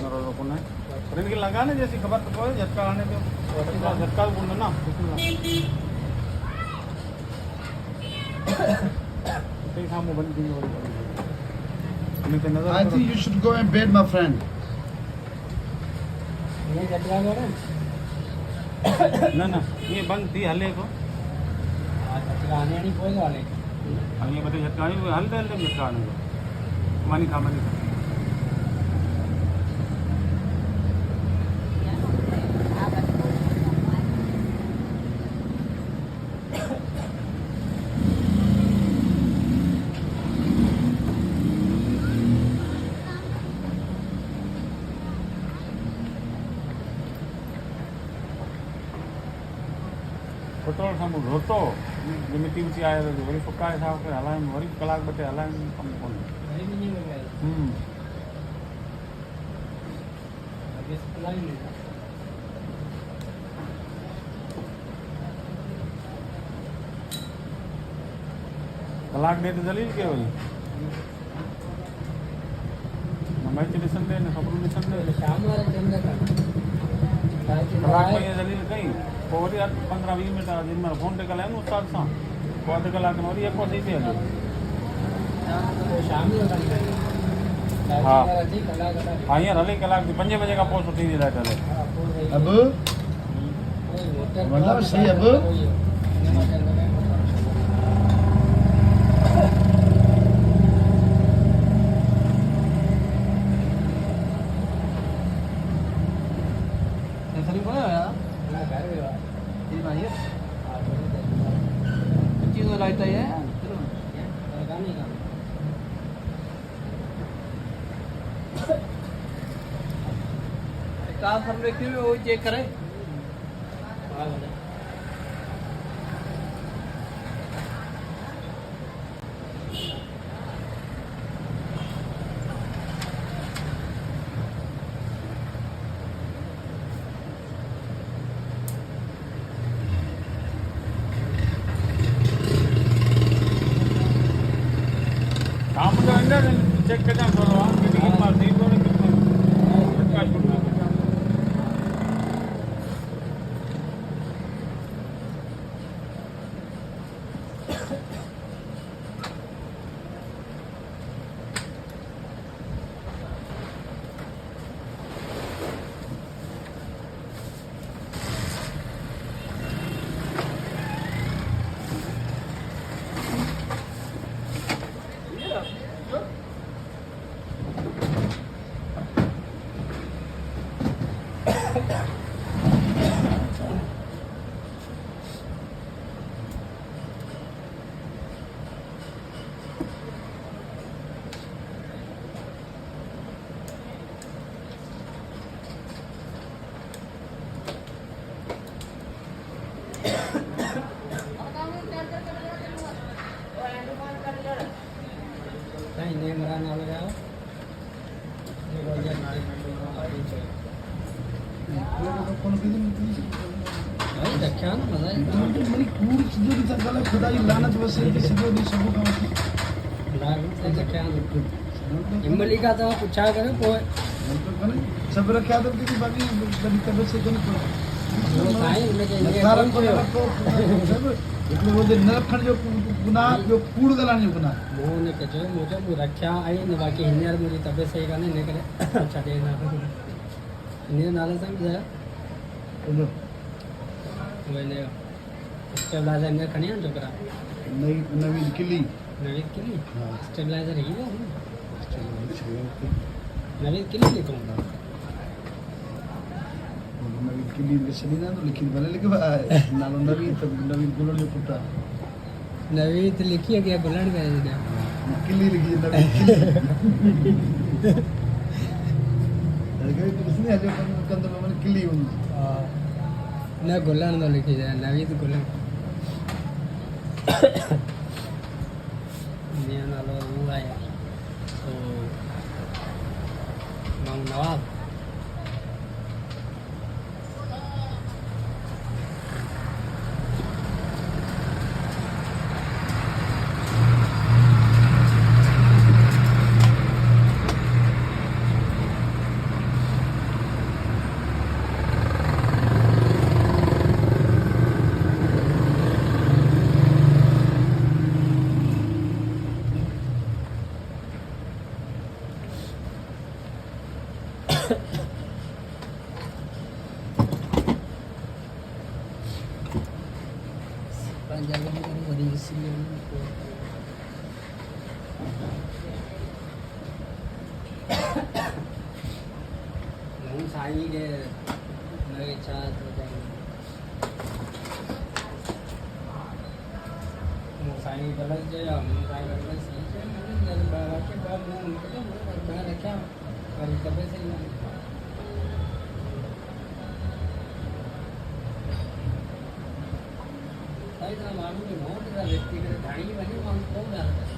नरो कौन है अरे इनके लगाने जैसी खबर तो कोई झटका आने पे झटका बोल ना कहीं सामने बंद दी हो I think you should go in bed, my friend. ये झटका गरम ना ना ये बंद थी हल्ले को झटका आने नहीं कोई वाले अब ये बता झटका नहीं हल्ले हल्ले झटका आने को मानी खा पेट्रोल साम्हूं रोतो मिटी ऊंची आया तो वरी फुकाए था फिर हलाइन वरी कलाक बटे हलाइन कम कोन घरे में नहीं लगाए अभी सप्लाई नहीं कलाक डेढ़ जलील के वरी मैच ॾिसण दे न ख़बरूं ॾिसण दे शाम वाले टाइम का कलाक में जलील कई पोइ वरी 15-20 मिंट दिन में फोन ते ॻाल्हायूं उस्ताद सां पोइ अधु कलाक में वरी हिकु थी थिए शाम में हाँ हाँ हींअर हले कलाक 5 बजे खां पोइ सुठी थी लाइट हले Abu, मतलब सही अबु काम हम देखते हुए वो चेक करें काम तो अंदर चेक करना थोड़ा कितनी बार नहीं तो कितना शुरू ने मरा ना लगा ये बोल नाई कोण किती मिनिट भाई रख्या ना मजा है मरी कूड जो दिसत खुदा ही लानत बसे की सिधो दी सब काम लाग से रख्या इमली का तो पूछा करे कोई सब रख्या तो किसी बाकी बड़ी तबीयत से कोई वो साईं लेके कारण को सब એટલે वो नरखण जो गुनाह जो कूड़ गलानी गुनाह मोने के जो मुझे वो रख्या आई न बाकी हिन्ने मुझे तबीयत सही करने ने करे अच्छा दे ना ने नाले समझा बोलो मैंने स्टेबलाइजर ने खणी जो करा नई नवीन किली नवीन किली हाँ स्टेबलाइजर ही है चलो नवीन किली लिखूंगा नवीन किली के सनी ना तो लेकिन भले लेके नालो नवीन तब नवीन गुलन जो पुटा नवीन तो लिखी है क्या बुलंद कर दे किली लिखी है नवीन किली अगर किसने आज कंद में किली उन ना गुलन तो लिखी है नवीन गुलन ये नालो वो आया तो मां नवाब पंजाबी में कहीं बड़ी इसलिए હું સાઈ કે નવી ઈચ્છા હું સાઈ ગલત છે હું સાઈ ગલત સહી છે મને બાકી બાદ હું નીકળ્યો બહાર રખ્યા મારી તબિયત સહી ના भाई ना मालूम नहीं बहुत तेरा व्यक्ति के ढाई बनी हम कौन डालता है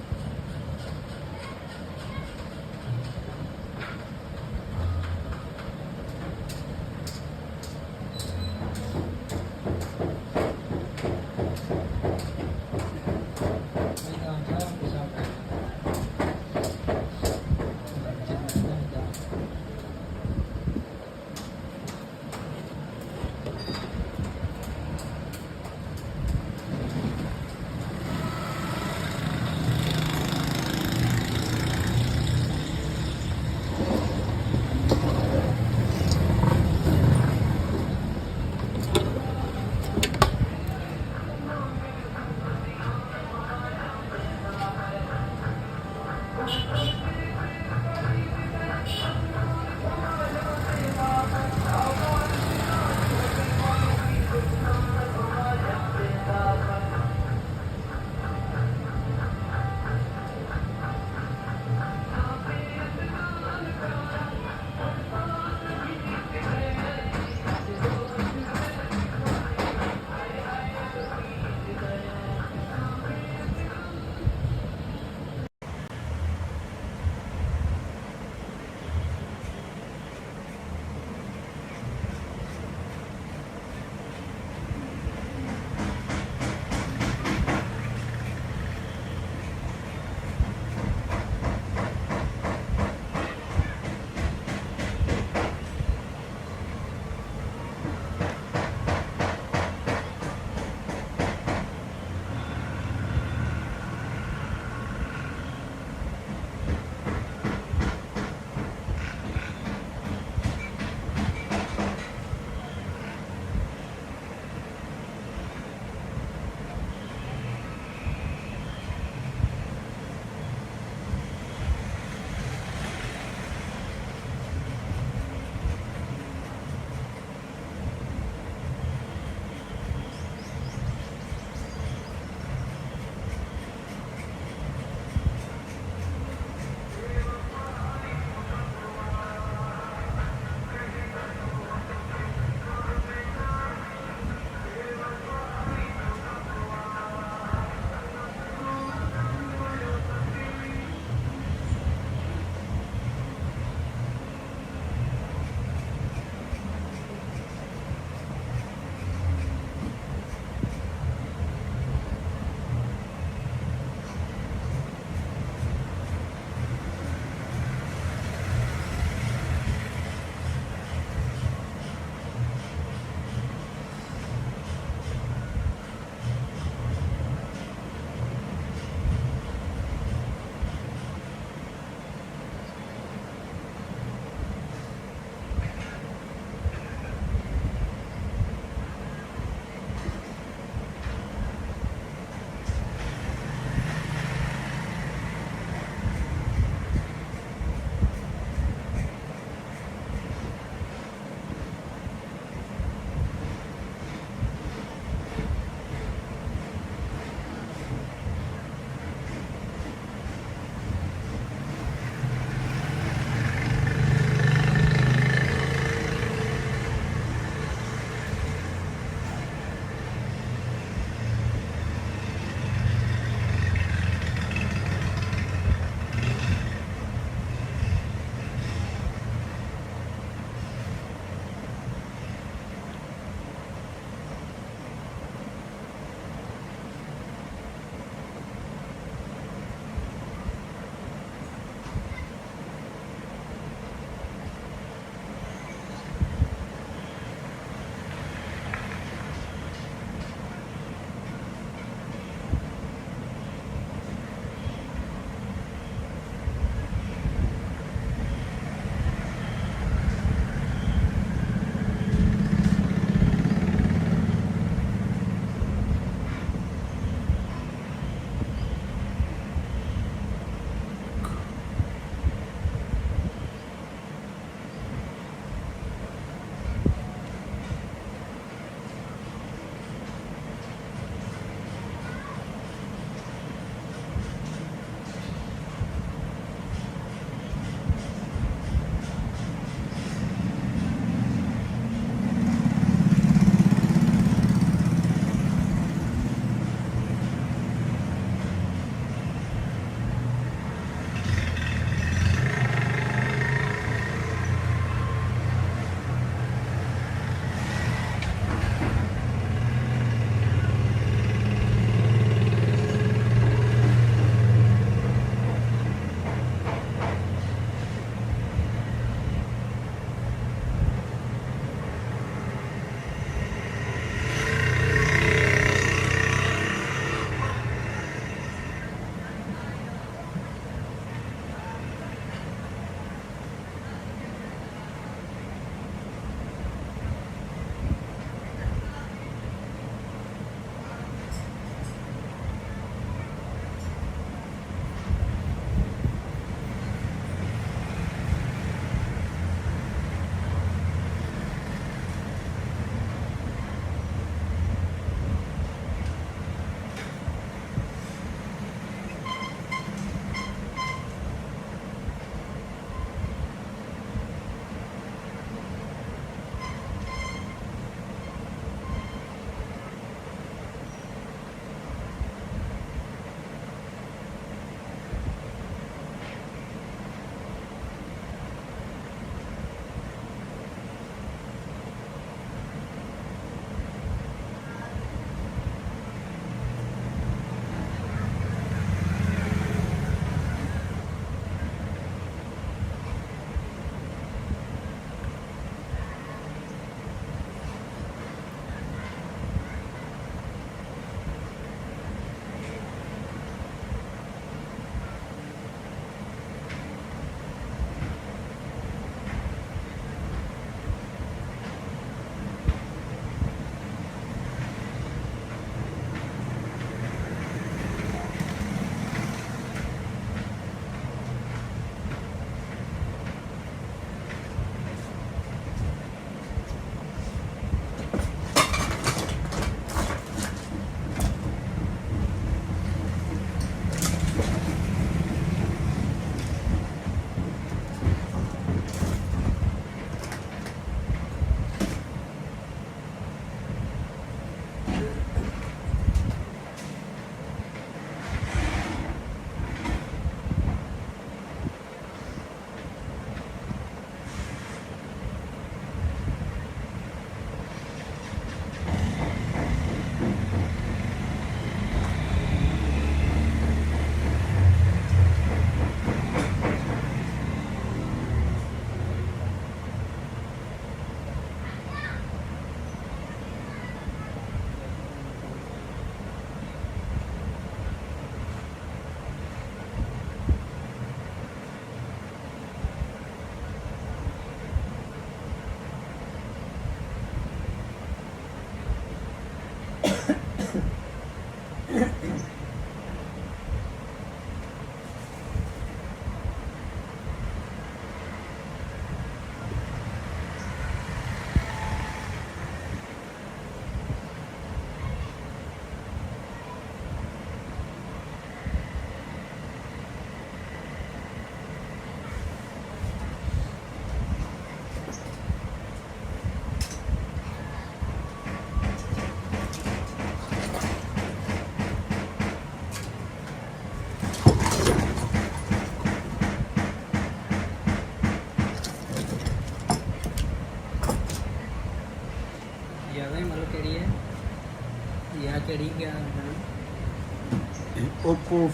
Oppo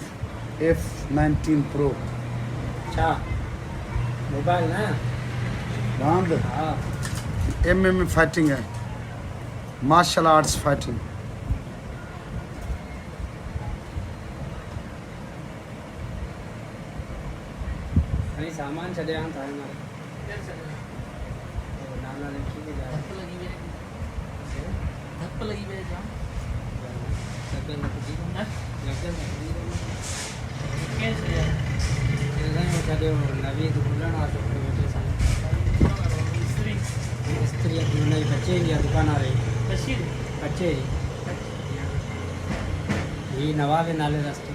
F19 Pro. अच्छा मोबाइल ना बांध हाँ MMA फाइटिंग है, मार्शल आर्ट्स फाइटिंग. कहीं सामान चले यहाँ था हमारे नाना लड़की के जा धप्प लगी मेरे जान लगन कैसे यार चले नवी दुकान आ सकते बेटे स्त्री स्त्री नहीं बच्चे या दुकान आ रही कशी रे बच्चे ही नवाब नाले रास्ते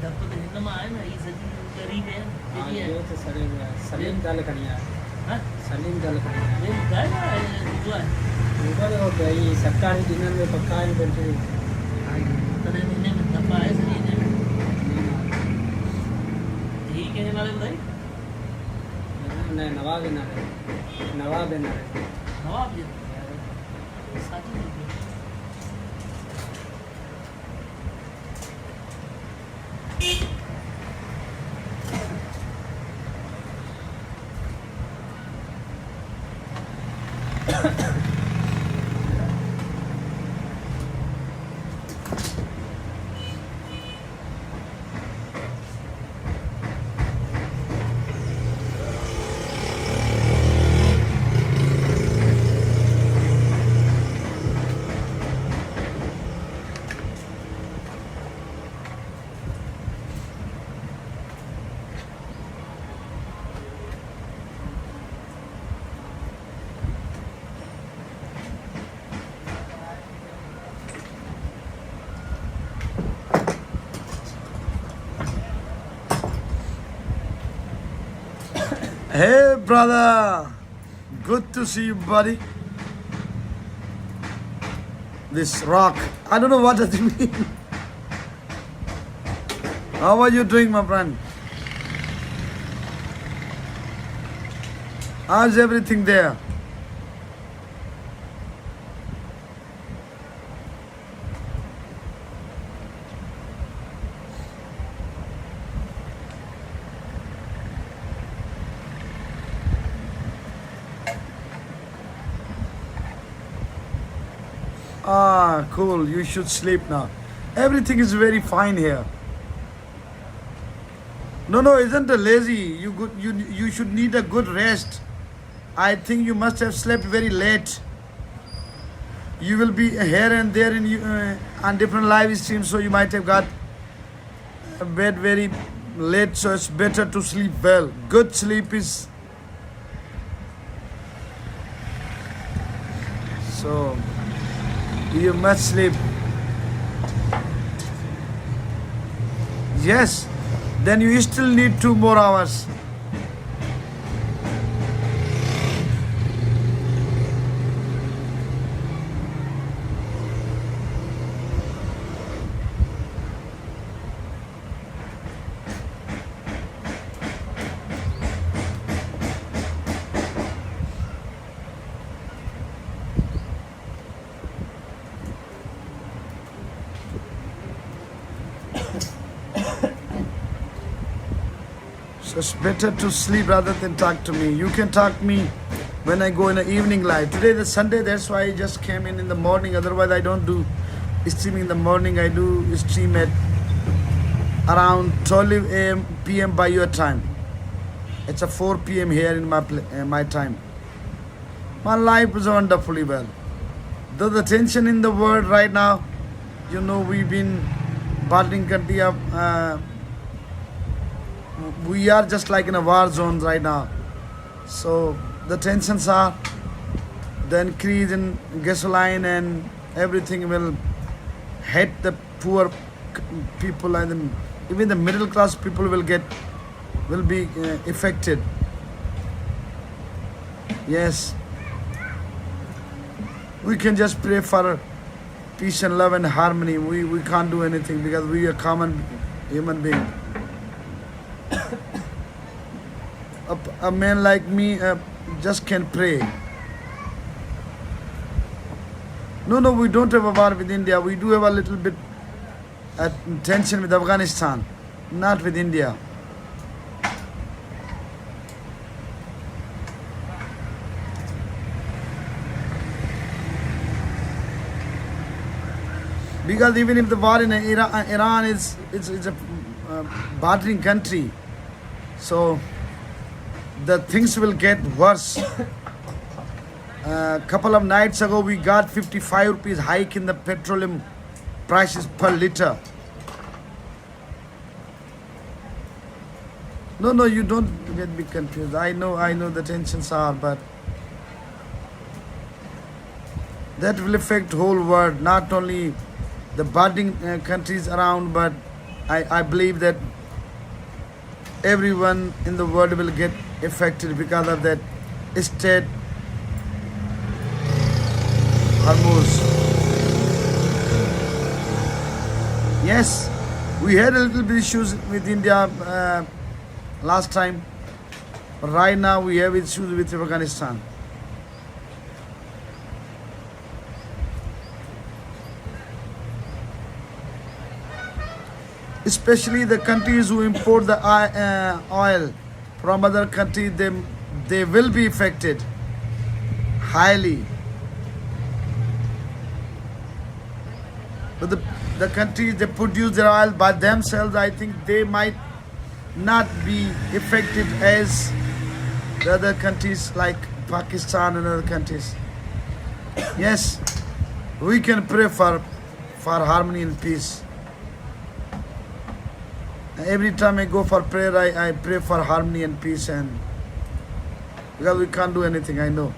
धप्प तो हिंदमा आहे ना ही सजी गरीब है हाँ ये ये तो सरे सलीम दल करिया हां सलीम दल करिया ये गाय ना जो है ऊपर हो गई सरकारी दिनों में पक्का है बैठे तने महीने में धप्पा है सही ने ठीक है नाले बताई नहीं नवाब नाले नवाब नाले नवाब जी साथी जी Hey brother, good to see you, buddy. This rock, I don't know what does it mean. How are you doing, my friend? How's everything there? Ah, cool. You should sleep now. Everything is very fine here. No, isn't it lazy? You should need a good rest. I think you must have slept very late. You will be here and there on different live streams, so you might have got a bed very late. So it's better to sleep well. Good sleep is so. You must sleep. Yes, then you still need 2 more hours. So it's better to sleep rather than talk to me. You can talk to me when I go in the evening live. Today is Sunday, that's why I just came in the morning. Otherwise, I don't do streaming in the morning. I do stream at around 12 a.m. p.m. by your time. It's a 4 p.m. here in my time. My life is wonderfully well. Though the tension in the world right now, you know, we've been battling country up. We are just like in a war zone right now. So the tensions are the increase in gasoline and everything will hit the poor people, and even the middle class people will be affected. Yes. We can just pray for peace and love and harmony. We can't do anything because we are common human being. A man like me just can pray. No, we don't have a war with India. We do have a little bit tension with Afghanistan, not with India. Because even if the war in Iran is a bordering country, so the things will get worse. A couple of nights ago, we got 55 rupees hike in the petroleum prices per liter. No, you don't get me confused. I know the tensions are, but that will affect whole world, not only the bordering countries around, but I believe that everyone in the world will get affected because of that state Hormuz. Yes, we had a little bit issues with India last time, but right now we have issues with Afghanistan. Especially the countries who import the oil from other countries, they will be affected highly. But the countries that produce their oil by themselves, I think they might not be affected as the other countries like Pakistan and other countries. Yes, we can pray for harmony and peace. Every time I go for prayer, I pray for harmony and peace, and because we can't do anything, I know.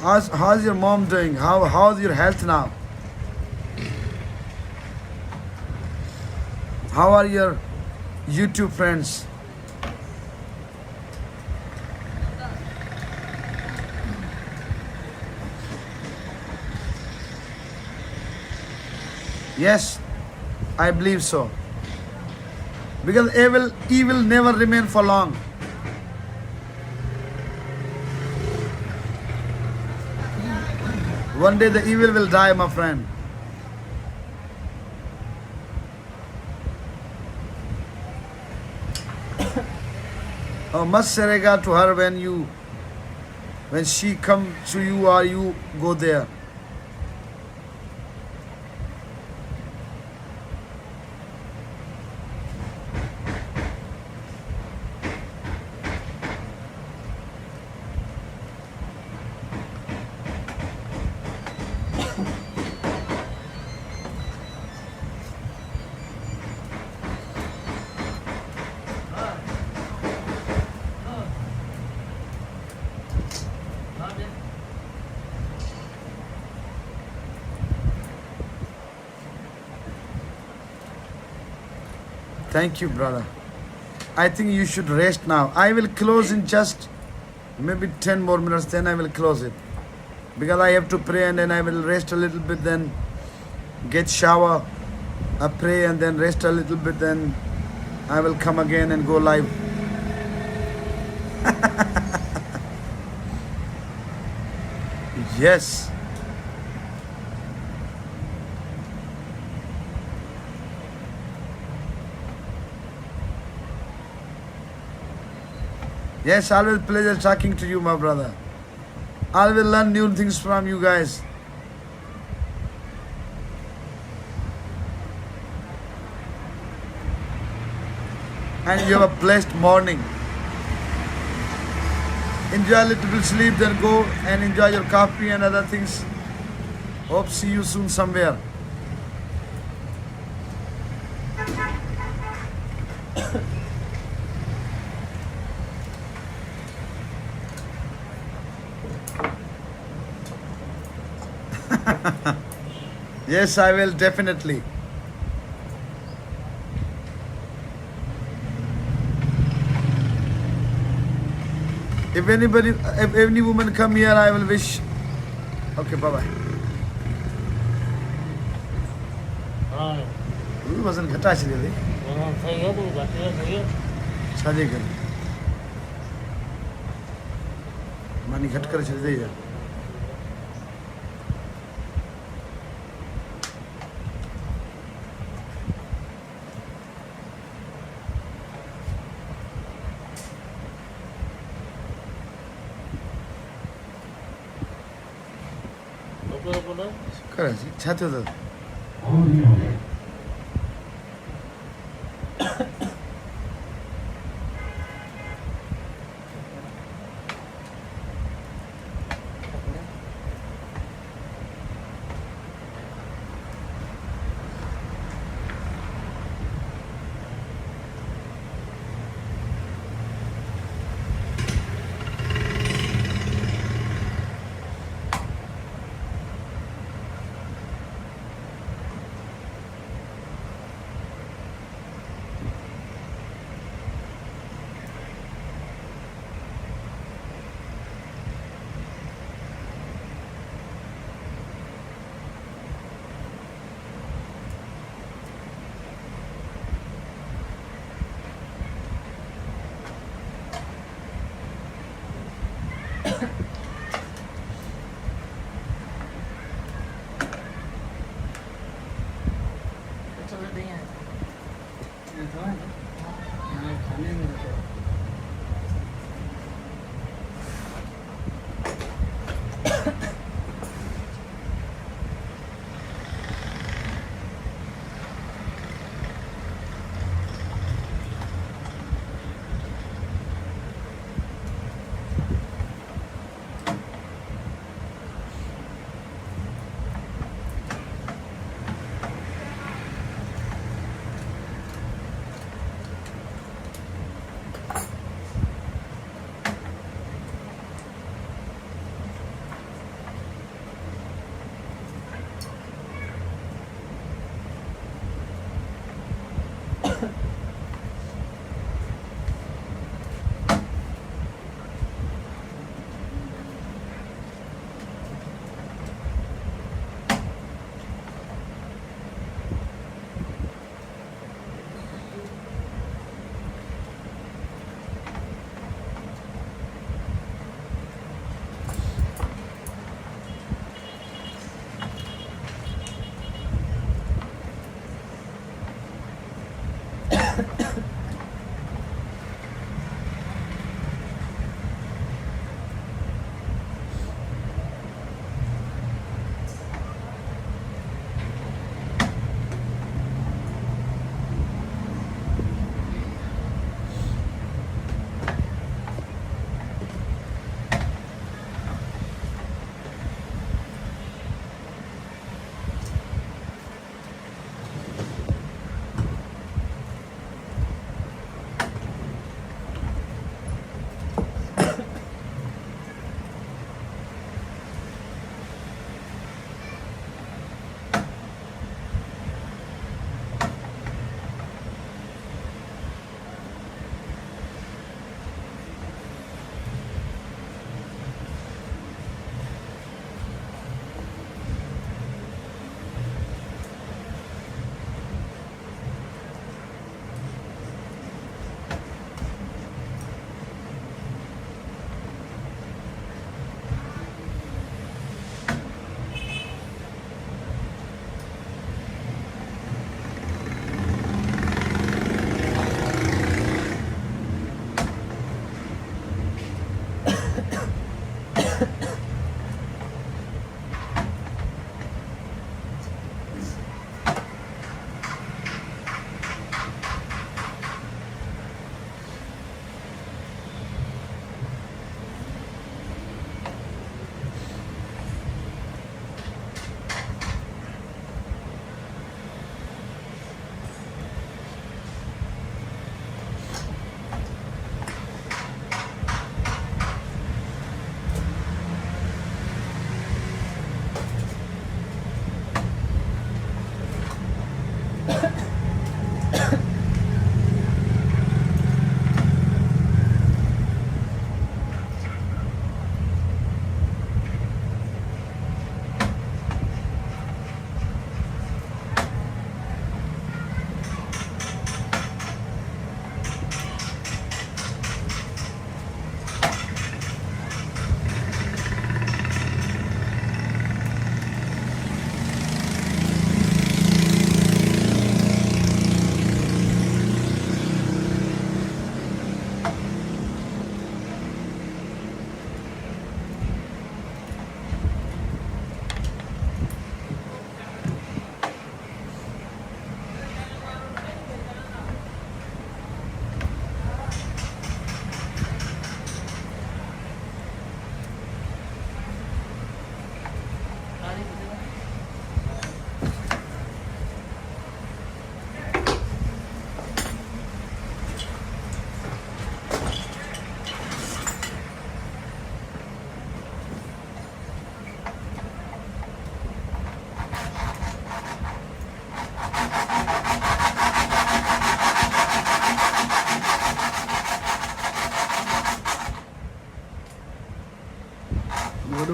How's your mom doing? How's your health now? How are your YouTube friends? Yes, I believe so. Because evil never remain for long. One day the evil will die, my friend. Oh, must sarega to her when she come to you or you go there. Thank you, brother. I think you should rest now. I will close in just maybe 10 more minutes, then I will close it. Because I have to pray and then I will rest a little bit, then get shower, pray and then rest a little bit, then I will come again and go live. Yes. Yes, always pleasure talking to you, my brother. I will learn new things from you guys. And you have a blessed morning. Enjoy a little bit sleep, then go and enjoy your coffee and other things. Hope see you soon somewhere. Yes, I will definitely. If any woman come here, I will wish. Okay, bye bye. वज़न घटाए छॾियो अथई सही आहे तूं घटि आहे सही आहे छाजे करे मानी घटि करे छॾी अथई छा करे छा थियो अथव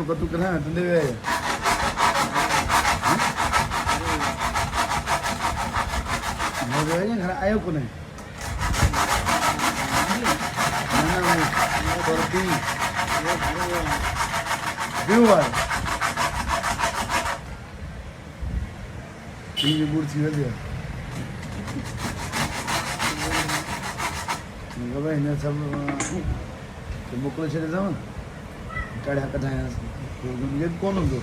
કચરો કતું કરે ને તો દેવે ને ઘરે આવ્યો કોને કેવું ટીવી બુરથી વધ્યા ભાઈ એને સબ મોકલે છે જાવ ને કાઢ્યા કઢાયા ये कौन हो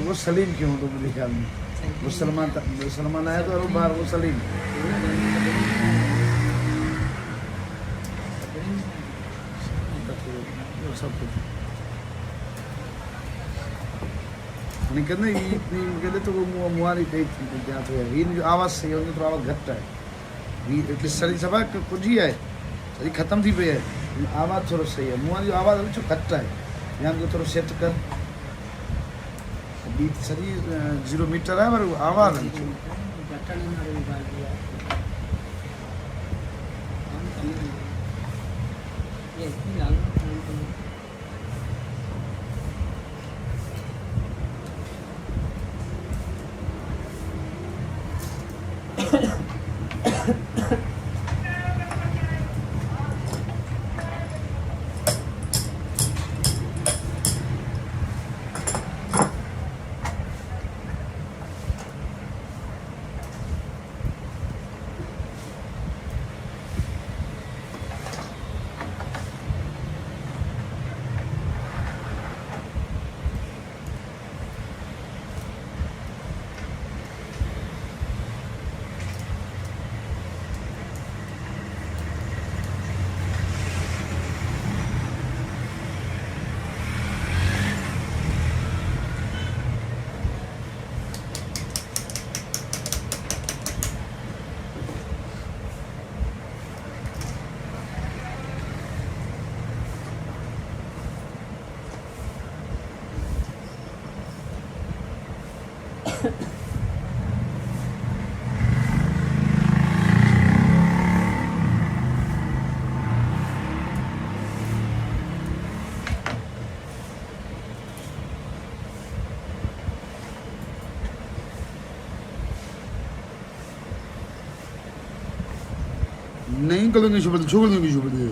वो सलीम क्यों तो मेरे ख्याल में वो सलमान आया तो और बाहर वो सलीम सब कुछ અને કે નહીં કે તો મુવારી કઈ ત્યાં તો વીર જો આવાજ છે એનો તો આવાજ ઘટતા है वीर એટલે સરી સભા કુજી है सरी खत्म थी पे है आवाज थोड़ा सही है मुआरी आवाज अभी घटता है यहाँ को थोड़ा सेट कर बीट सरी 0 मीटर है पर आवाज नहीं करेंगे शुभ छोड़ देंगे शुभ दे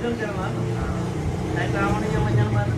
Betul kan mana? Naik kawan ni yang macam mana?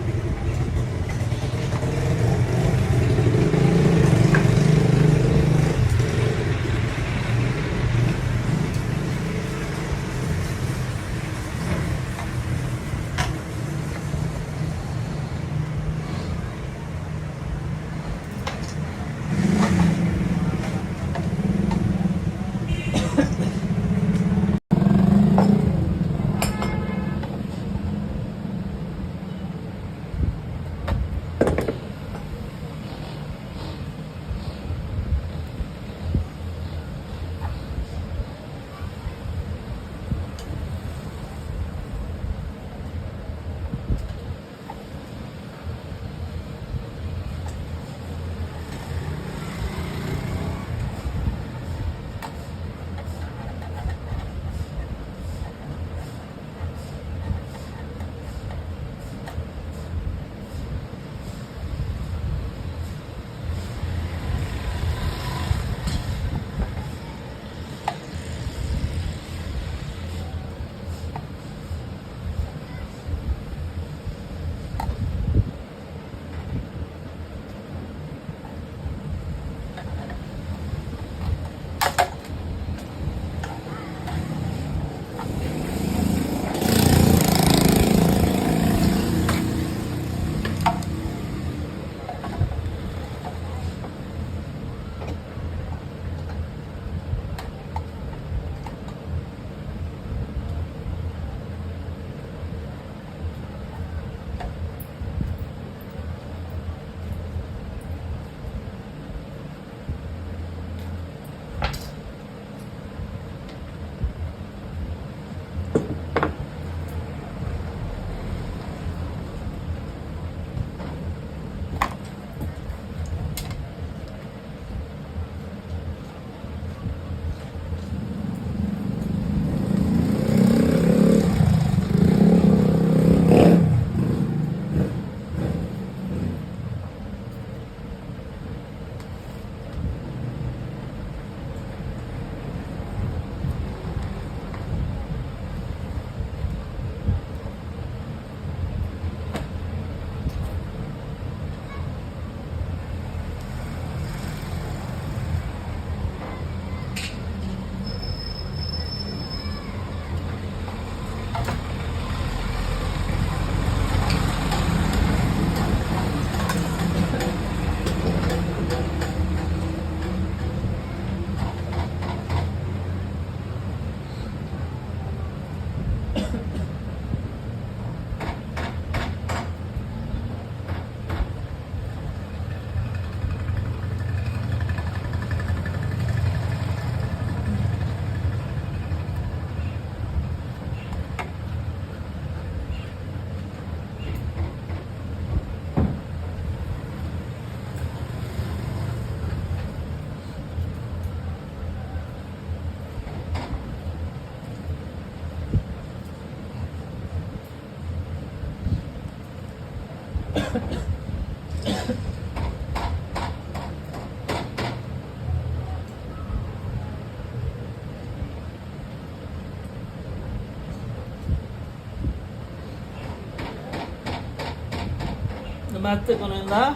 Mata kono indah.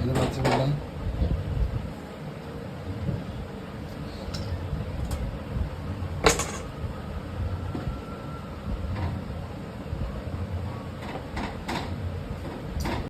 Ini macam mana?